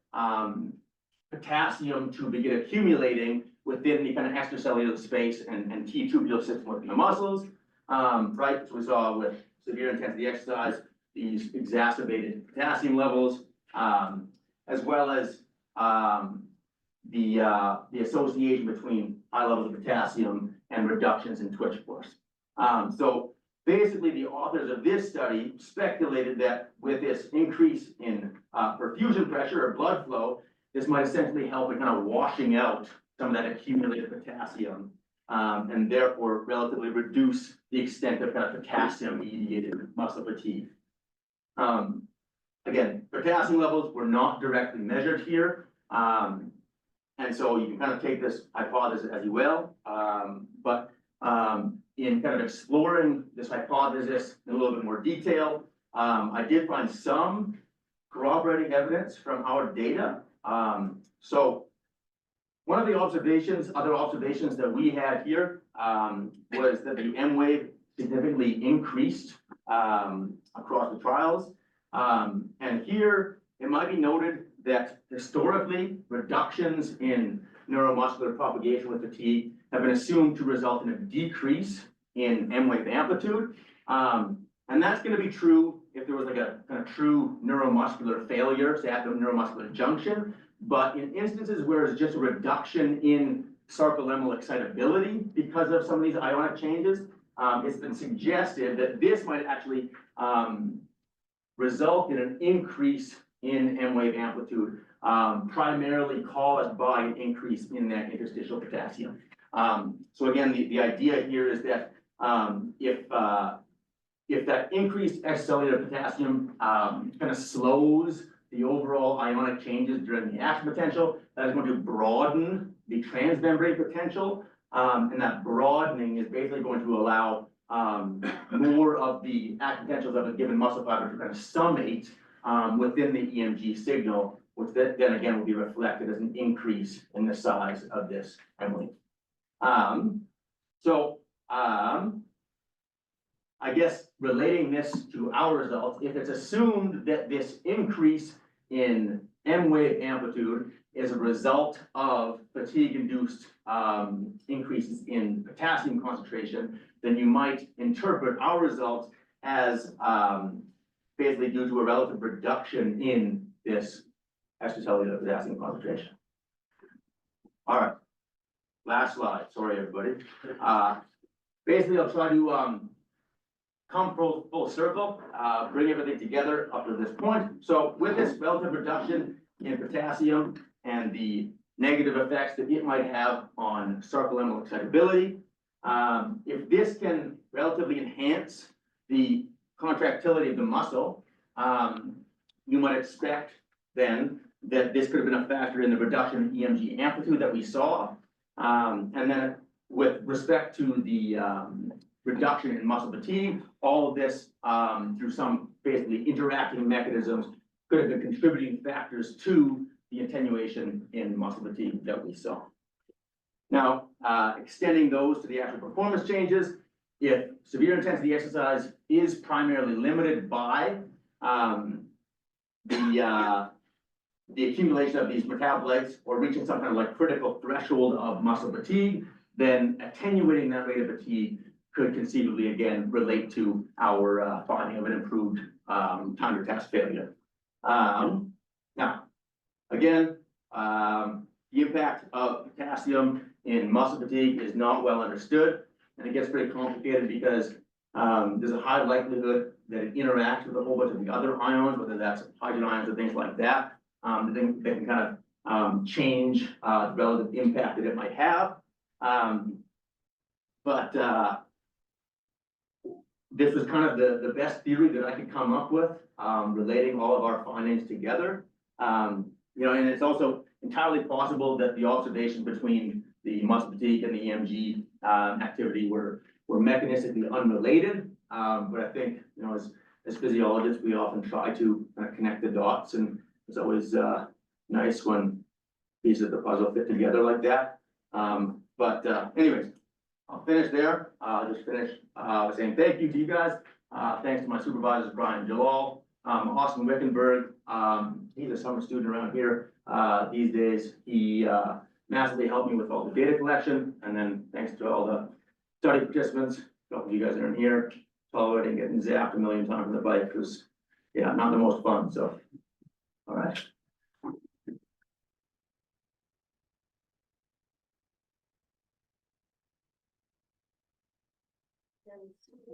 S2: potassium to begin accumulating within the kind of extracellular space and T-tubular system within the muscles, right? So we saw with severe intensity exercise, these exacerbated potassium levels, as well as the association between high levels of potassium and reductions in twitch force. So basically, the authors of this study speculated that with this increase in perfusion pressure or blood flow, this might essentially help in kind of washing out some of that accumulated potassium, and therefore relatively reduce the extent of kind of potassium-mediated muscle fatigue. Again, potassium levels were not directly measured here, and so you can kind of take this hypothesis as you will, but in kind of exploring this hypothesis in a little bit more detail, I did find some corroborating evidence from our data. So one of the other observations that we had here was that the M wave significantly increased across the trials. And here it might be noted that historically reductions in neuromuscular propagation with fatigue have been assumed to result in a decrease in M wave amplitude. And that's going to be true if there was like a kind of true neuromuscular failure, say at the neuromuscular junction. But in instances where it's just a reduction in sarcolemmal excitability because of some of these ionic changes, it's been suggested that this might actually result in an increase in M wave amplitude, primarily caused by an increase in that interstitial potassium. So again, the idea here is that if that increased extracellular potassium kind of slows the overall ionic changes during the action potential, that is going to broaden the transmembrane potential, and that broadening is basically going to allow more of the action potentials of a given muscle fiber to kind of summate within the EMG signal which then again will be reflected as an increase in the size of this M length. I guess relating this to our results, if it's assumed that this increase in M wave amplitude is a result of fatigue-induced increases in potassium concentration, then you might interpret our results as basically due to a relative reduction in this extracellular potassium concentration. All right, last slide. Sorry, everybody. Basically, I'll try to come full circle, bring everything together up to this point. So with this relative reduction in potassium and the negative effects that it might have on sarcolemmal excitability, if this can relatively enhance the contractility of the muscle, you might expect then that this could have been a factor in the reduction in EMG amplitude that we saw. And then with respect to the reduction in muscle fatigue, all of this through some basically interacting mechanisms could have been contributing factors to the attenuation in muscle fatigue that we saw. Now, extending those to the actual performance changes, if severe intensity exercise is primarily limited by the accumulation of these metabolites or reaching some kind of like critical threshold of muscle fatigue, then attenuating that rate of fatigue could conceivably again relate to our finding of an improved time to task failure. Now, again, the impact of potassium in muscle fatigue is not well understood, and it gets pretty complicated because there's a high likelihood that it interacts with a whole bunch of the other ions, whether that's hydrogen ions or things like that. They can kind of change the relative impact that it might have. But this was kind of the best theory that I could come up with, relating all of our findings together. You know, and it's also entirely possible that the observation between the muscle fatigue and the EMG activity were mechanistically unrelated. But I think, you know, as physiologists, we often try to connect the dots, and it's always nice when pieces of the puzzle fit together like that. Anyways, I'll finish there. I'll just finish by saying thank you to you guys. Thanks to my supervisors, Brian Jalal, Austin Wickenberg. He's a summer student around here these days. He massively helped me with all the data collection. And then thanks to all the study participants, a couple of you guys are in here, tolerating getting zapped a million times on the bike was, yeah, not the most fun. So, all right.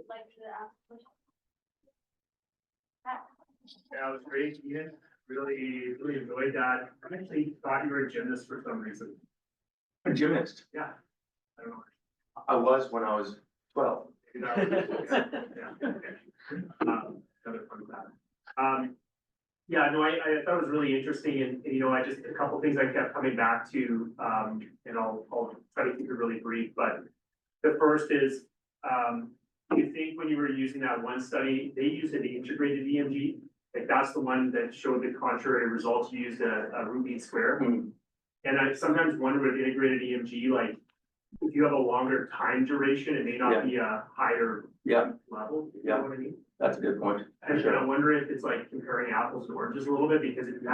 S1: Like to ask a question?
S3: Yeah, it was great, Ian. Really enjoyed that. I actually thought you were a gymnast for some reason.
S2: A gymnast.
S3: Yeah. I don't know.
S2: I was when I was 12.
S3: Yeah. Another fun fact. Yeah, no, I thought it was really interesting, and you know, a couple things I kept coming back to, and I'll try to keep it really brief, but the first is, you think when you were using that one study, they used an integrated EMG, like that's the one that showed the contrary results, you used a root mean square.
S2: Mm.
S3: And I sometimes wonder with integrated EMG, like, if you have a longer time duration, it may not be a higher level, if you know what I mean?
S2: That's a good point.
S3: And I wonder if it's like comparing apples and oranges a little bit, because if you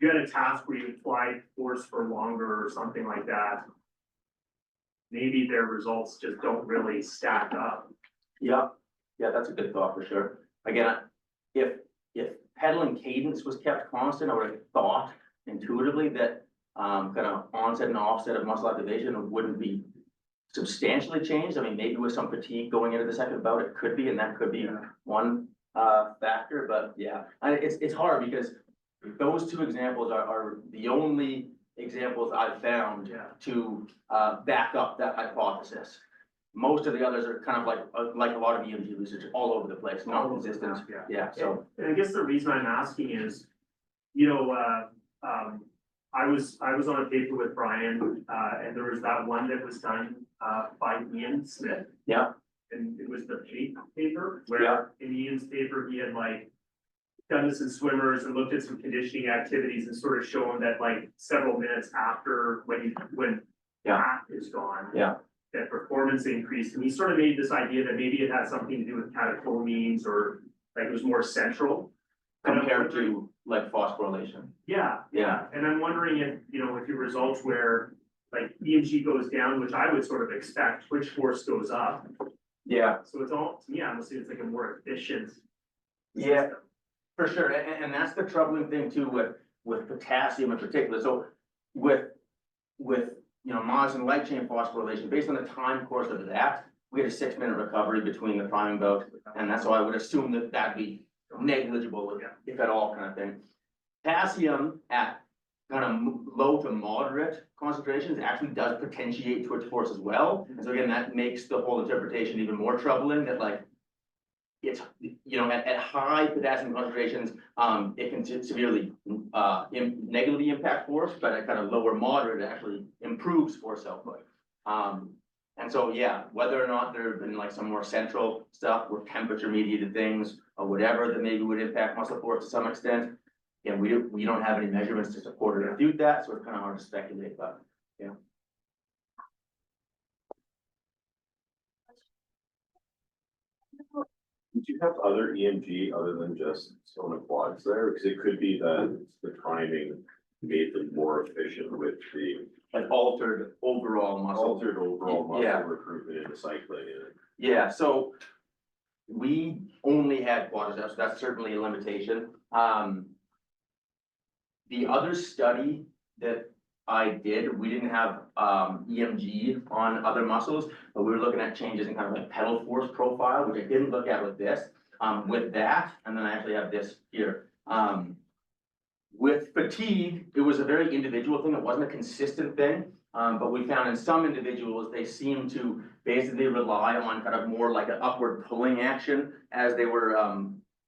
S3: had a task where you applied force for longer or something like that, maybe their results just don't really stack up.
S2: Yeah, that's a good thought for sure. Again, if pedaling cadence was kept constant, I would have thought intuitively that kind of onset and offset of muscle activation wouldn't be substantially changed. I mean, maybe with some fatigue going into the second bout, it could be, and that could be one factor. But yeah, it's hard because those two examples are the only examples I've found to back up that hypothesis. Most of the others are kind of like a lot of EMG research all over the place, not consistent. Yeah. So,
S3: and I guess the reason I'm asking is, you know, I was on a paper with Brian, and there was that one that was done by Ian Smith.
S2: Yeah.
S3: And it was the PAPE paper, where in Ian's paper, he had like done this in swimmers and looked at some conditioning activities and sort of shown that like several minutes after when
S2: Yeah.
S3: fat is gone.
S2: Yeah.
S3: That performance increased, and he sort of made this idea that maybe it had something to do with catecholamines or like it was more central.
S2: Compared to like phosphorylation.
S3: Yeah, and I'm wondering if, if your results where like EMG goes down, which I would sort of expect, twitch force goes up.
S2: Yeah.
S3: So it's all, to me, honestly, it's like a more efficient.
S2: Yeah.
S3: system.
S2: For sure, and that's the troubling thing too with potassium in particular, so with myosin light chain phosphorylation, based on the time course of that, we had a 6-minute recovery between the priming bout, and that's why I would assume that that'd be negligible, if at all, kind of thing. Potassium at kind of low to moderate concentrations actually does potentiate twitch force as well, and so again, that makes the whole interpretation even more troubling, that like it's, at high potassium concentrations, it can severely, negatively impact force, but at kind of lower moderate, it actually improves force output. And so, yeah, whether or not there have been like some more central stuff with temperature mediated things or whatever that maybe would impact muscle force to some extent. Again, we don't have any measurements to support or refute that, so it's kind of hard to speculate, but yeah.
S4: Did you have other EMG other than just stone quads there? Because it could be that the priming made them more efficient with the
S2: Like altered overall muscle.
S4: muscle recruitment in the cycling.
S2: Yeah, so we only had quadriceps, so that's certainly a limitation. The other study that I did, we didn't have EMG on other muscles, but we were looking at changes in kind of like pedal force profile, which I didn't look at with this. With that, and then I actually have this here. With fatigue, it was a very individual thing. It wasn't a consistent thing. But we found in some individuals, they seem to basically rely on kind of more like an upward pulling action as they were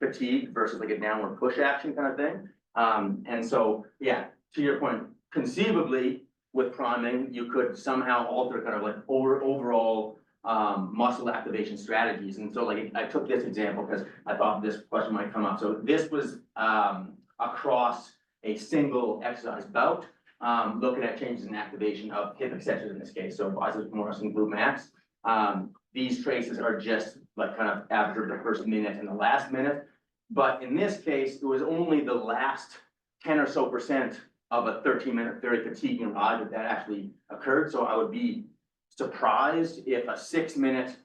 S2: fatigued versus like a downward push action kind of thing. And so, yeah, to your point, conceivably with priming, you could somehow alter kind of like overall muscle activation strategies. And so like I took this example because I thought this question might come up. So this was across a single exercise bout, looking at changes in activation of hip extensions in this case, so biceps femoris and glute max. These traces are just like kind of average of the first minute and the last minute. But in this case, it was only the last 10 or so percent of a 13-minute very fatiguing ride that actually occurred. So I would be surprised if a 6-minute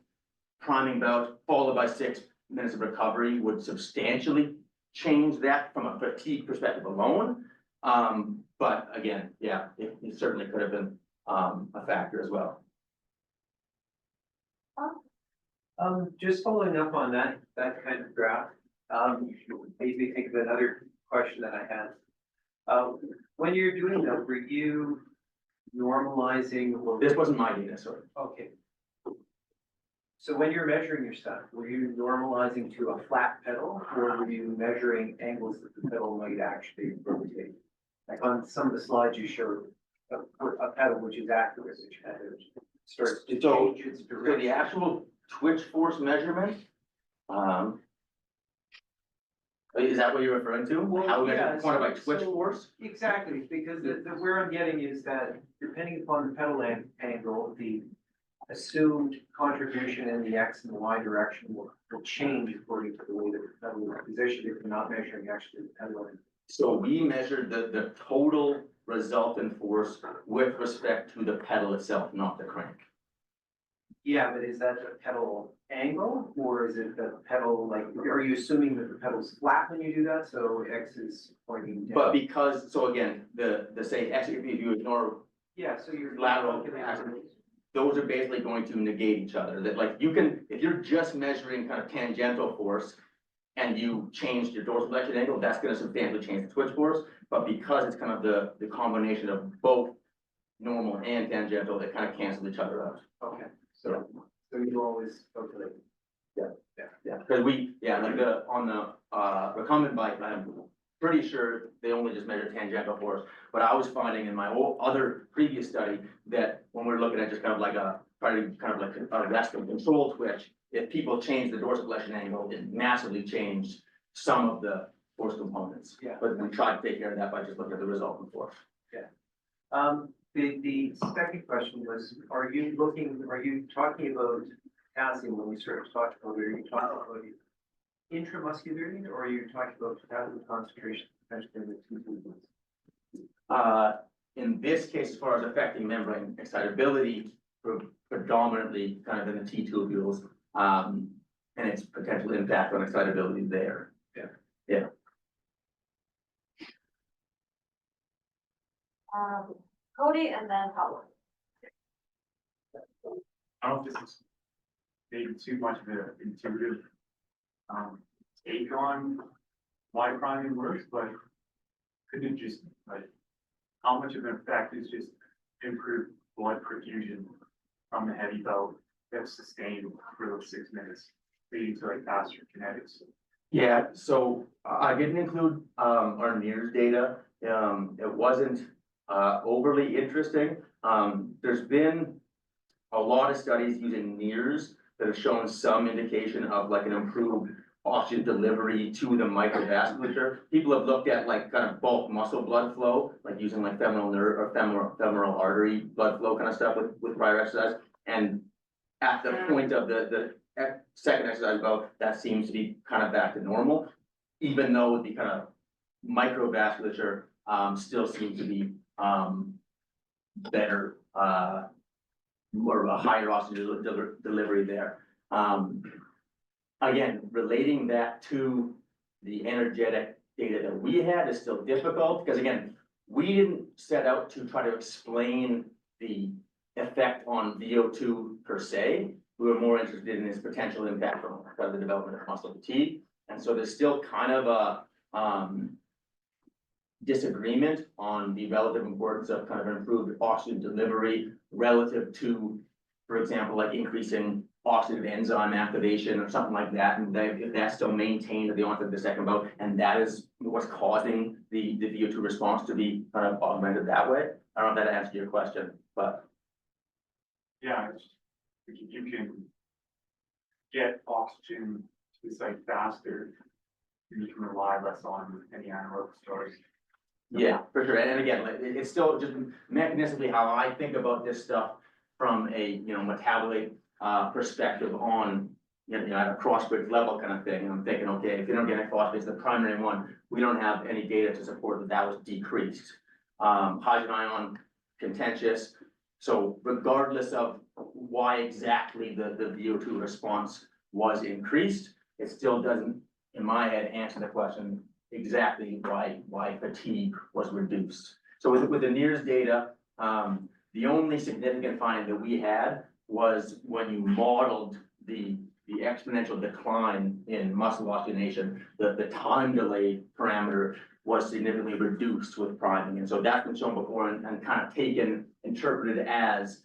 S2: priming bout followed by 6 minutes of recovery would substantially change that from a fatigue perspective alone. But again, yeah, it certainly could have been a factor as well.
S5: Just following up on that kind of graph, made me think of another question that I had. When you're doing that, were you normalizing or?
S2: This wasn't my data, sorry.
S5: Okay. So when you're measuring your stuff, were you normalizing to a flat pedal, or were you measuring angles that the pedal might actually rotate? Like on some of the slides you showed, a pedal which is accurate, which kind of starts to change its
S2: So
S5: direction.
S2: the actual twitch force measurement, is that what you're referring to?
S5: Well,
S2: How we
S5: yeah,
S2: measure quantify twitch
S5: so-
S2: force?
S5: Exactly, because where I'm getting is that depending upon the pedal angle, the assumed contribution in the X and the Y direction will change according to the way that the pedal is positioned if you're not measuring actually the pedal.
S2: So we measured the total resultant force with respect to the pedal itself, not the crank.
S5: Yeah, but is that the pedal angle or is it the pedal, like, are you assuming that the pedal's flat when you do that? So X is pointing down?
S2: But because, so again, the say, if you ignore,
S5: Yeah, so you're
S2: lateral those are basically going to negate each other. That like you can, if you're just measuring kind of tangential force and you change your dorsal flexion angle, that's gonna substantially change the twitch force. But because it's kind of the combination of both normal and tangential, they kind of cancel each other out.
S5: Okay, so you always calculate.
S2: Yeah, because like on the recumbent bike, I'm pretty sure they only just measure tangential force. But I was finding in my other previous study that when we're looking at just kind of like a rest and control twitch, if people change the dorsal flexion angle, it massively changed some of the force components.
S5: Yeah.
S2: But we tried to take care of that by just looking at the resultant force.
S5: The second question was, are you talking about potassium when we start talking about, are you talking about intramuscularly, or are you talking about potassium concentration potentially in the two movements?
S2: In this case, as far as affecting membrane excitability, predominantly kind of in the T tubules, and its potential impact on excitability there.
S1: Cody and then Paolo.
S6: I don't know if this is maybe too much of an intuitive take on why priming works, but could it just like how much of an effect is just improved blood perfusion from the heavy belt that's sustained for those 6 minutes, leading to like faster kinetics?
S2: Yeah, so I didn't include our NIRS data. It wasn't overly interesting. There's been a lot of studies using NIRS that have shown some indication of like an improved oxygen delivery to the microvasculature. People have looked at like kind of bulk muscle blood flow, like using like femoral nerve or femoral artery blood flow kind of stuff with prior exercise. And at the point of the second exercise bout, that seems to be kind of back to normal, even though the kind of microvasculature still seems to be better, more of a higher oxygen delivery there. Again, relating that to the energetic data that we had is still difficult, because again, we didn't set out to try to explain the effect on VO2 per se. We were more interested in its potential impact on the development of muscle fatigue. And so there's still kind of a disagreement on the relative importance of kind of improved oxygen delivery relative to, for example, like increasing oxidative enzyme activation or something like that. And if that's still maintained at the onset of the second bout, and that is what's causing the VO2 response to be kind of augmented that way. I don't know if that answered your question, but.
S6: Yeah, it's, if you can get oxygen to the site faster, you can rely less on any anaerobic stores.
S2: Yeah, for sure. And again, like, it's still just mechanistically how I think about this stuff from a, metabolite perspective on, at a cross-bridge level kind of thing. And I'm thinking, okay, if inorganic phosphate is the primary one, we don't have any data to support that that was decreased. Hydrogen ion, contentious. So regardless of why exactly the VO2 response was increased, it still doesn't, in my head, answer the question exactly why fatigue was reduced. So with the NIRS data, the only significant finding that we had was when you modeled the exponential decline in muscle oxygenation, the time delay parameter was significantly reduced with priming. And so that's been shown before and kind of interpreted as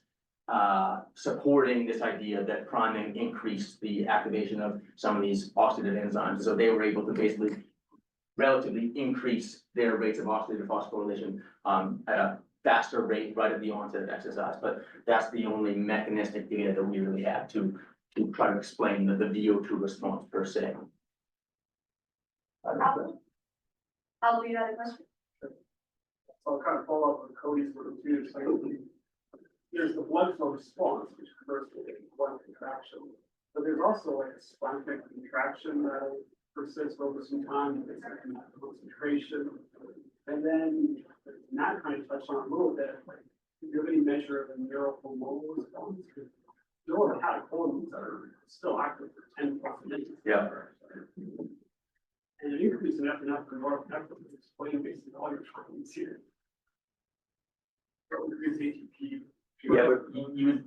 S2: supporting this idea that priming increased the activation of some of these oxidative enzymes. So they were able to basically relatively increase their rates of oxidative phosphorylation at a faster rate right at the onset of exercise. But that's the only mechanistic data that we really have to try to explain the VO2 response per se.
S1: Paolo, you had a question?
S7: I'll kind of follow up on Cody's sort of too. So there's the blood flow response, which converts to blood contraction, but there's also like a spontaneous contraction that persists over some time, it's like concentration. And then Matt kind of touched on it a little bit, like, do you have any measure of a neurohormonal response? Because there are catecholamines that are still active for 10 plus minutes.
S2: Yeah.
S7: And an increase in epinephrine and norepinephrine would explain basically all your findings here. Increase ATP.
S2: Yeah, but you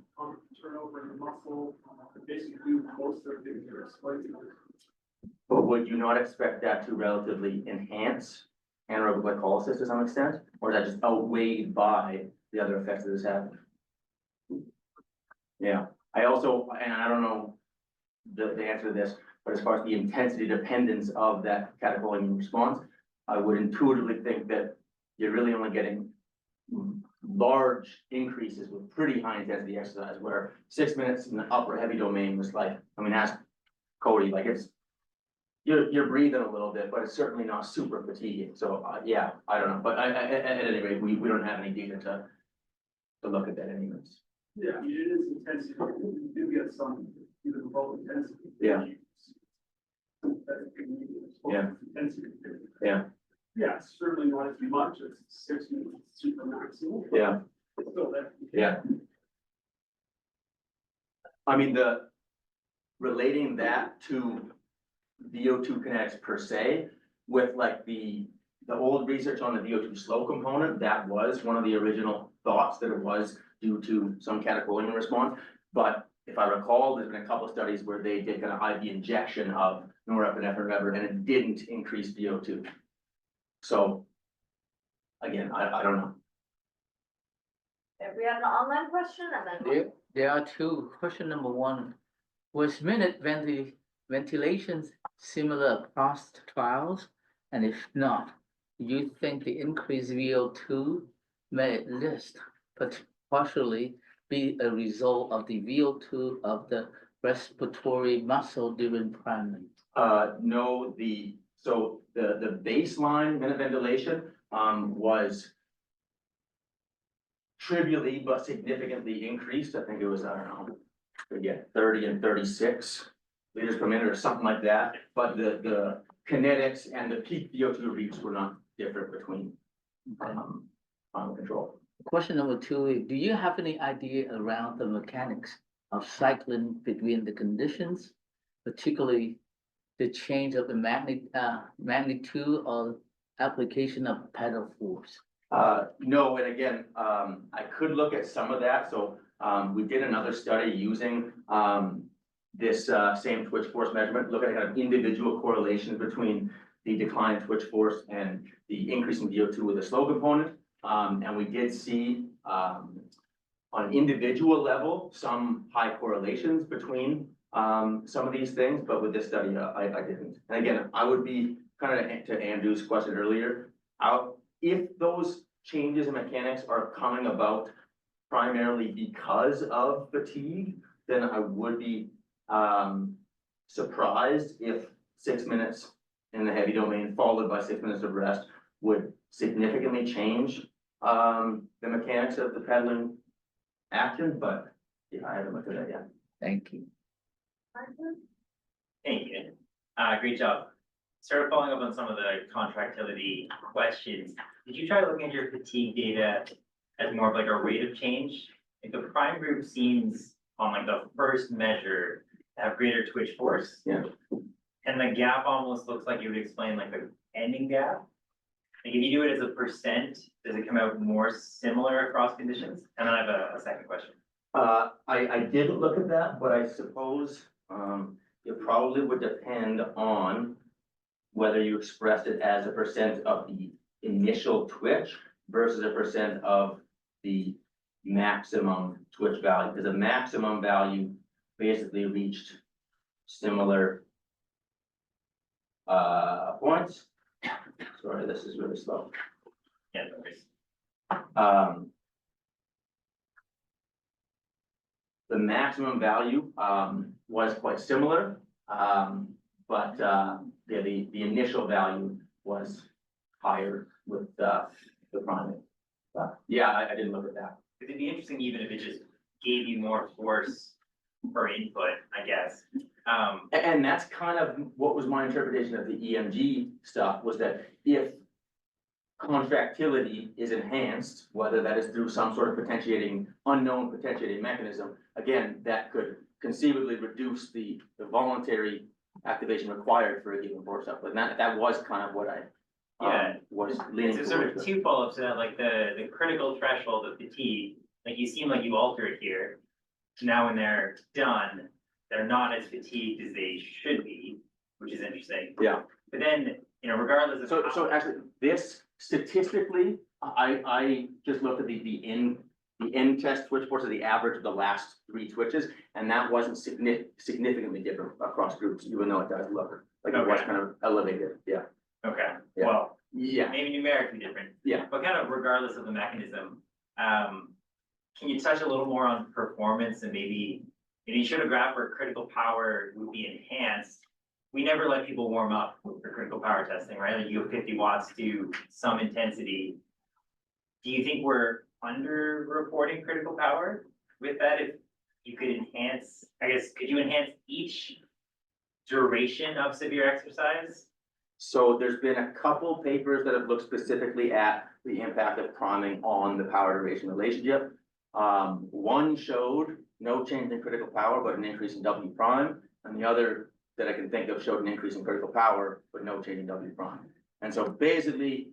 S7: Turnover in the muscle, basically most of the things you're explaining.
S2: But would you not expect that to relatively enhance anaerobic glycolysis to some extent? Or is that just outweighed by the other effects that this has? Yeah, I also, and I don't know the answer to this, but as far as the intensity dependence of that catecholamine response, I would intuitively think that you're really only getting large increases with pretty high intensity exercise, where 6 minutes in the upper heavy domain was like, I mean, ask Cody, like it's you're breathing a little bit, but it's certainly not super fatiguing, so, yeah, I don't know, but at any rate, we don't have any data to look at that anyways.
S7: Yeah, I mean, it is intensive, you do get some, even low intensity.
S2: Yeah.
S7: Yeah. Intensity.
S2: Yeah.
S7: Yeah, it's certainly not as much as 6 minutes super maximum. but
S2: Yeah.
S7: it's still there.
S2: Yeah. I mean, relating that to VO2 kinetics per se, with like the old research on the VO2 slow component, that was one of the original thoughts that it was due to some catecholamine response. But if I recall, there's been a couple of studies where they did kind of IV injection of norepinephrine, and it didn't increase VO2. So again, I don't know.
S1: If we have an online question and then.
S8: There are two. Question number one, was minute ventilation similar across trials? And if not, do you think the increased VO2 may at least but partially be a result of the VO2 of the respiratory muscle during priming?
S2: No, the baseline minute ventilation, was trivially but significantly increased. I think it was, I don't know, forget, 30 and 36 liters per minute or something like that. But the kinetics and the peak VO2 reads were not different between, final control.
S8: Question number two, do you have any idea around the mechanics of cycling between the conditions, particularly the change of the magnitude or application of pedal force?
S2: No, and again, I could look at some of that. So we did another study using this same twitch force measurement, looking at kind of individual correlations between the decline in twitch force and the increase in VO2 with the slow component. And we did see on an individual level some high correlations between some of these things, but with this study, I didn't. And again, I would be kind of to Andrew's question earlier, if those changes in mechanics are coming about primarily because of fatigue, then I would be surprised if 6 minutes in the heavy domain followed by 6 minutes of rest would significantly change the mechanics of the pedaling action, but yeah, I haven't looked at that yet.
S8: Thank you.
S9: Thank you. Great job. Sort of following up on some of the contractility questions, did you try looking at your fatigue data as more of like a rate of change? If the prime group seems on like the first measure to have greater twitch force.
S2: Yeah.
S9: And the gap almost looks like you would explain like the ending gap. Like if you do it as a percent, does it come out more similar across conditions? And then I have a second question.
S2: I didn't look at that, but I suppose it probably would depend on whether you expressed it as a percent of the initial twitch versus a percent of the maximum twitch value, because the maximum value basically reached similar points. Sorry, this is really slow.
S9: Yeah, no worries.
S2: The maximum value was quite similar, but yeah, the initial value was higher with the priming. But yeah, I didn't look at that.
S9: It'd be interesting even if it just gave you more force per input, I guess.
S2: And that's kind of what was my interpretation of the EMG stuff, was that if contractility is enhanced, whether that is through some sort of unknown potentiating mechanism, again, that could conceivably reduce the voluntary activation required for a given force output. And that was kind of what I was leaning
S9: So
S2: towards.
S9: sort of two follow-ups to that, like the critical threshold of fatigue, like you seem like you altered here. Now when they're done, they're not as fatigued as they should be, which is interesting.
S2: Yeah.
S9: But then, regardless of.
S2: So actually, this statistically, I just looked at the end test twitch force of the average of the last 3 twitches, and that wasn't significantly different across groups, even though it does look like it was kind of elevated. Yeah.
S9: Okay,
S2: Yeah.
S9: well,
S2: Yeah.
S9: maybe numerically different.
S2: Yeah.
S9: But kind of regardless of the mechanism, can you touch a little more on performance and maybe you showed a graph where critical power would be enhanced we never let people warm up for critical power testing, right? Like you have 50 watts to some intensity. Do you think we're under reporting critical power with that? If you could enhance, I guess, could you enhance each duration of severe exercise?
S2: So there's been a couple papers that have looked specifically at the impact of priming on the power duration relationship. One showed no change in critical power, but an increase in W prime, and the other that I can think of showed an increase in critical power, but no change in W prime. And so basically,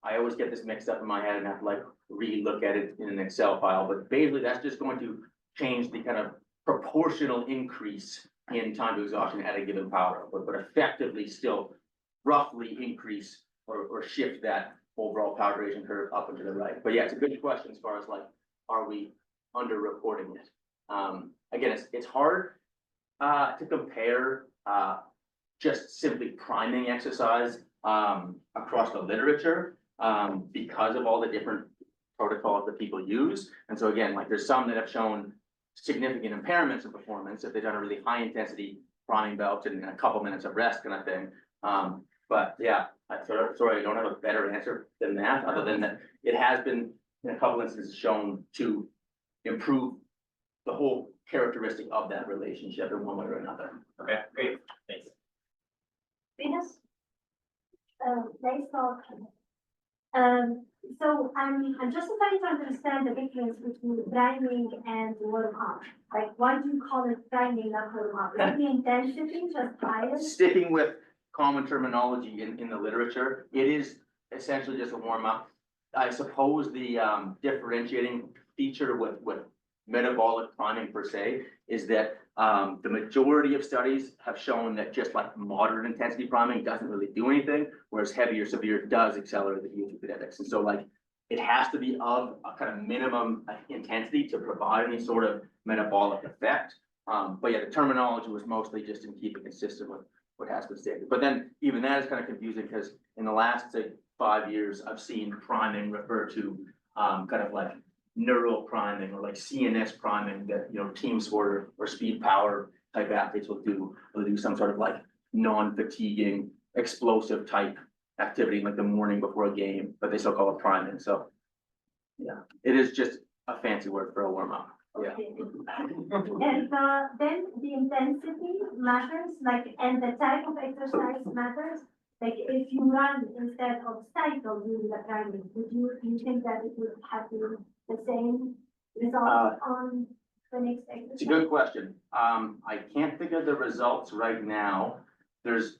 S2: I always get this mixed up in my head and have to like re-look at it in an Excel file, but basically that's just going to change the kind of proportional increase in time to exhaustion at a given power, but effectively still roughly increase or shift that overall power duration curve up and to the right. But yeah, it's a good question as far as like, are we underreporting it? Again, it's hard to compare just simply priming exercise across the literature because of all the different protocols that people use. And so again, like there's some that have shown significant impairments of performance if they've done a really high intensity priming bout and a couple minutes of rest kind of thing. But yeah, sorry, I don't have a better answer than that, other than that it has been in a couple instances shown to improve the whole characteristic of that relationship in one way or another.
S9: Okay, great, thanks.
S10: Venus? Nice talk. So I'm just trying to understand the difference between priming and warm up. Like, why do you call it priming, not warm up? Is it the intensity just higher?
S2: Sticking with common terminology in the literature, it is essentially just a warm up. I suppose the differentiating feature with metabolic priming per se is that the majority of studies have shown that just like moderate intensity priming doesn't really do anything, whereas heavy or severe does accelerate the VO2 kinetics. And so like it has to be of a kind of minimum intensity to provide any sort of metabolic effect. But yeah, the terminology was mostly just in keeping consistent with what has been stated. But then even that is kind of confusing because in the last, say, 5 years, I've seen priming refer to kind of like neural priming or like CNS priming that, you know, team sport or speed power type athletes will do. They'll do some sort of like non-fatiguing, explosive type activity like the morning before a game, but they still call it priming. So yeah, it is just a fancy word for a warm up. Yeah.
S10: Okay. And then the intensity matters, like, and the type of exercise matters. Like, if you run instead of cycle during the priming, would you think that it would have been the same result on the next exercise?
S2: It's a good question. I can't think of the results right now. There's,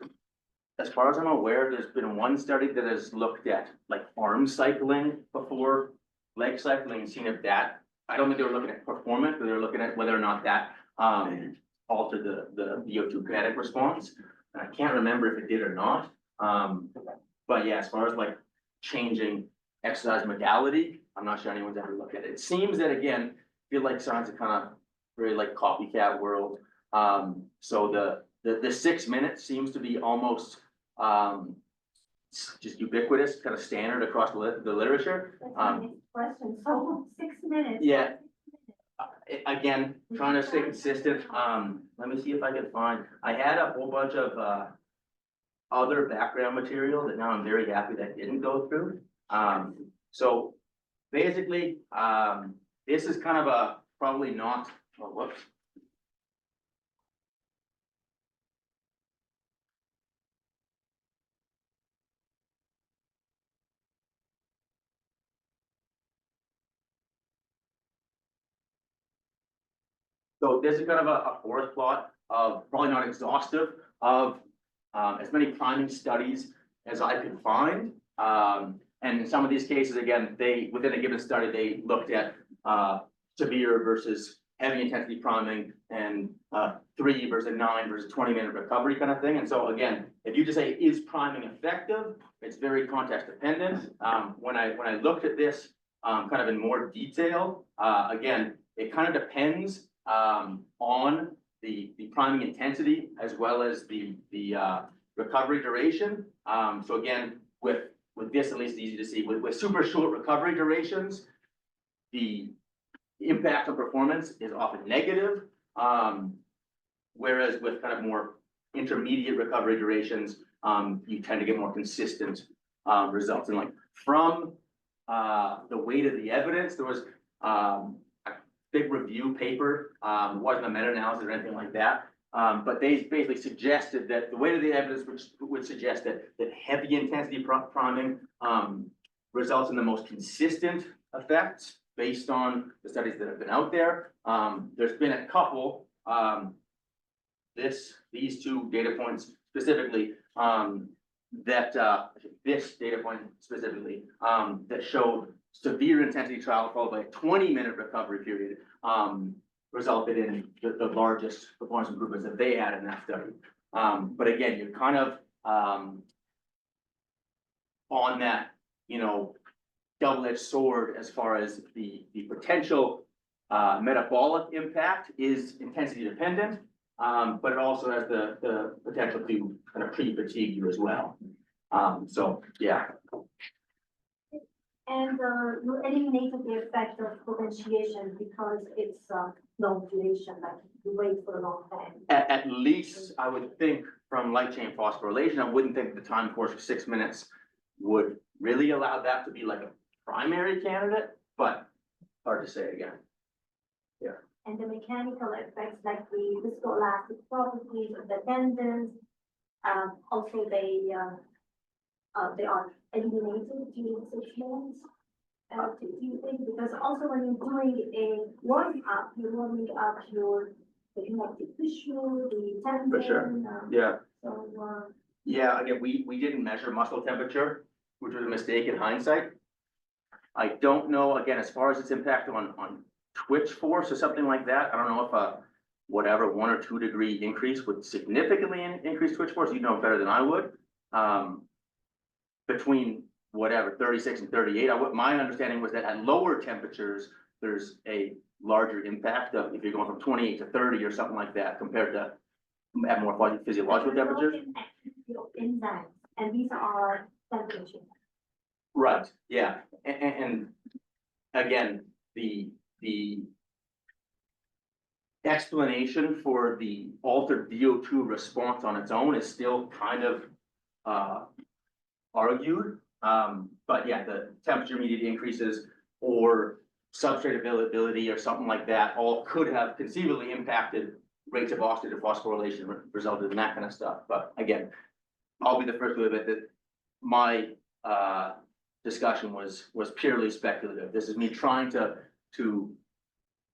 S2: as far as I'm aware, there's been one study that has looked at like arm cycling before leg cycling and seen if that, I don't think they were looking at performance, but they were looking at whether or not that altered the VO2 kinetic response. And I can't remember if it did or not. But yeah, as far as like changing exercise modality, I'm not sure anyone's ever looked at it. It seems that again, I feel like science is kind of very like copycat world. So the 6 minutes seems to be almost just ubiquitous, kind of standard across the literature.
S10: That's my next question. So 6 minutes.
S2: Yeah. Again, trying to stay consistent. Let me see if I can find, I had a whole bunch of other background material that now I'm very happy that didn't go through. So basically, this is kind of a probably not, oh, whoops. So this is kind of a forest plot of, probably not exhaustive, of as many priming studies as I could find. And in some of these cases, again, they, within a given study, they looked at severe versus heavy intensity priming and 3 versus 9 versus 20-minute recovery kind of thing. And so again, if you just say, is priming effective? It's very context dependent. When I looked at this kind of in more detail, again, it kind of depends on the priming intensity as well as the recovery duration. So again, with this, at least it's easy to see, with super short recovery durations, the impact on performance is often negative. Whereas with kind of more intermediate recovery durations, you tend to get more consistent, results. And like from, the weight of the evidence, there was, a big review paper, wasn't a meta-analysis or anything like that. But they basically suggested that the weight of the evidence would suggest that heavy intensity priming, results in the most consistent effects based on the studies that have been out there. There's been a couple, these two data points specifically, this data point specifically, that showed severe intensity trial followed by a 20-minute recovery period, resulted in the largest performance improvements that they had in that study. But again, you're kind of, on that, double-edged sword as far as the potential, metabolic impact is intensity dependent. But it also has the potential to kind of pre-fatigue you as well. So, yeah.
S10: And you eliminated the effect of potentiation because it's long duration, like you wait for a long time.
S2: At least I would think from light chain phosphorylation, I wouldn't think the time course of 6 minutes would really allow that to be like a primary candidate, but hard to say again.
S10: And the mechanical effects like the viscoelastic properties of the tendons, also they are eliminated during 6 minutes. Do you think, because also when you're doing a warm up, you're warming up the connective tissue, the tendon.
S2: For sure. Yeah.
S10: So,
S2: Yeah, again, we didn't measure muscle temperature, which was a mistake in hindsight. I don't know, again, as far as its impact on twitch force or something like that, I don't know if a whatever 1 or 2 degree increase would significantly increase twitch force. You know better than I would. Between whatever 36 and 38, my understanding was that at lower temperatures, there's a larger impact of if you're going from 28 to 30 or something like that compared to at more physiological temperatures.
S10: Enzymes, and these are temperature.
S2: Right, yeah, and again, the explanation for the altered VO2 response on its own is still kind of argued. But yeah, the temperature immediate increases or substrate availability or something like that all could have conceivably impacted rates of oxidative phosphorylation, resulted in that kind of stuff. But again, I'll be the first to admit that my discussion was purely speculative. This is me trying to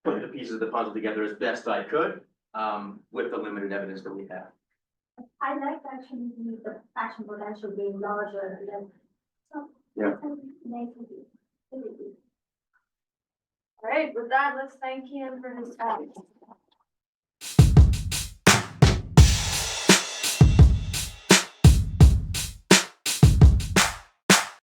S2: put the pieces of the puzzle together as best I could, with the limited evidence that we have.
S10: I like actually the action potential being larger than. So,
S2: Yeah.
S1: All right, with that, let's thank Ian for his talk.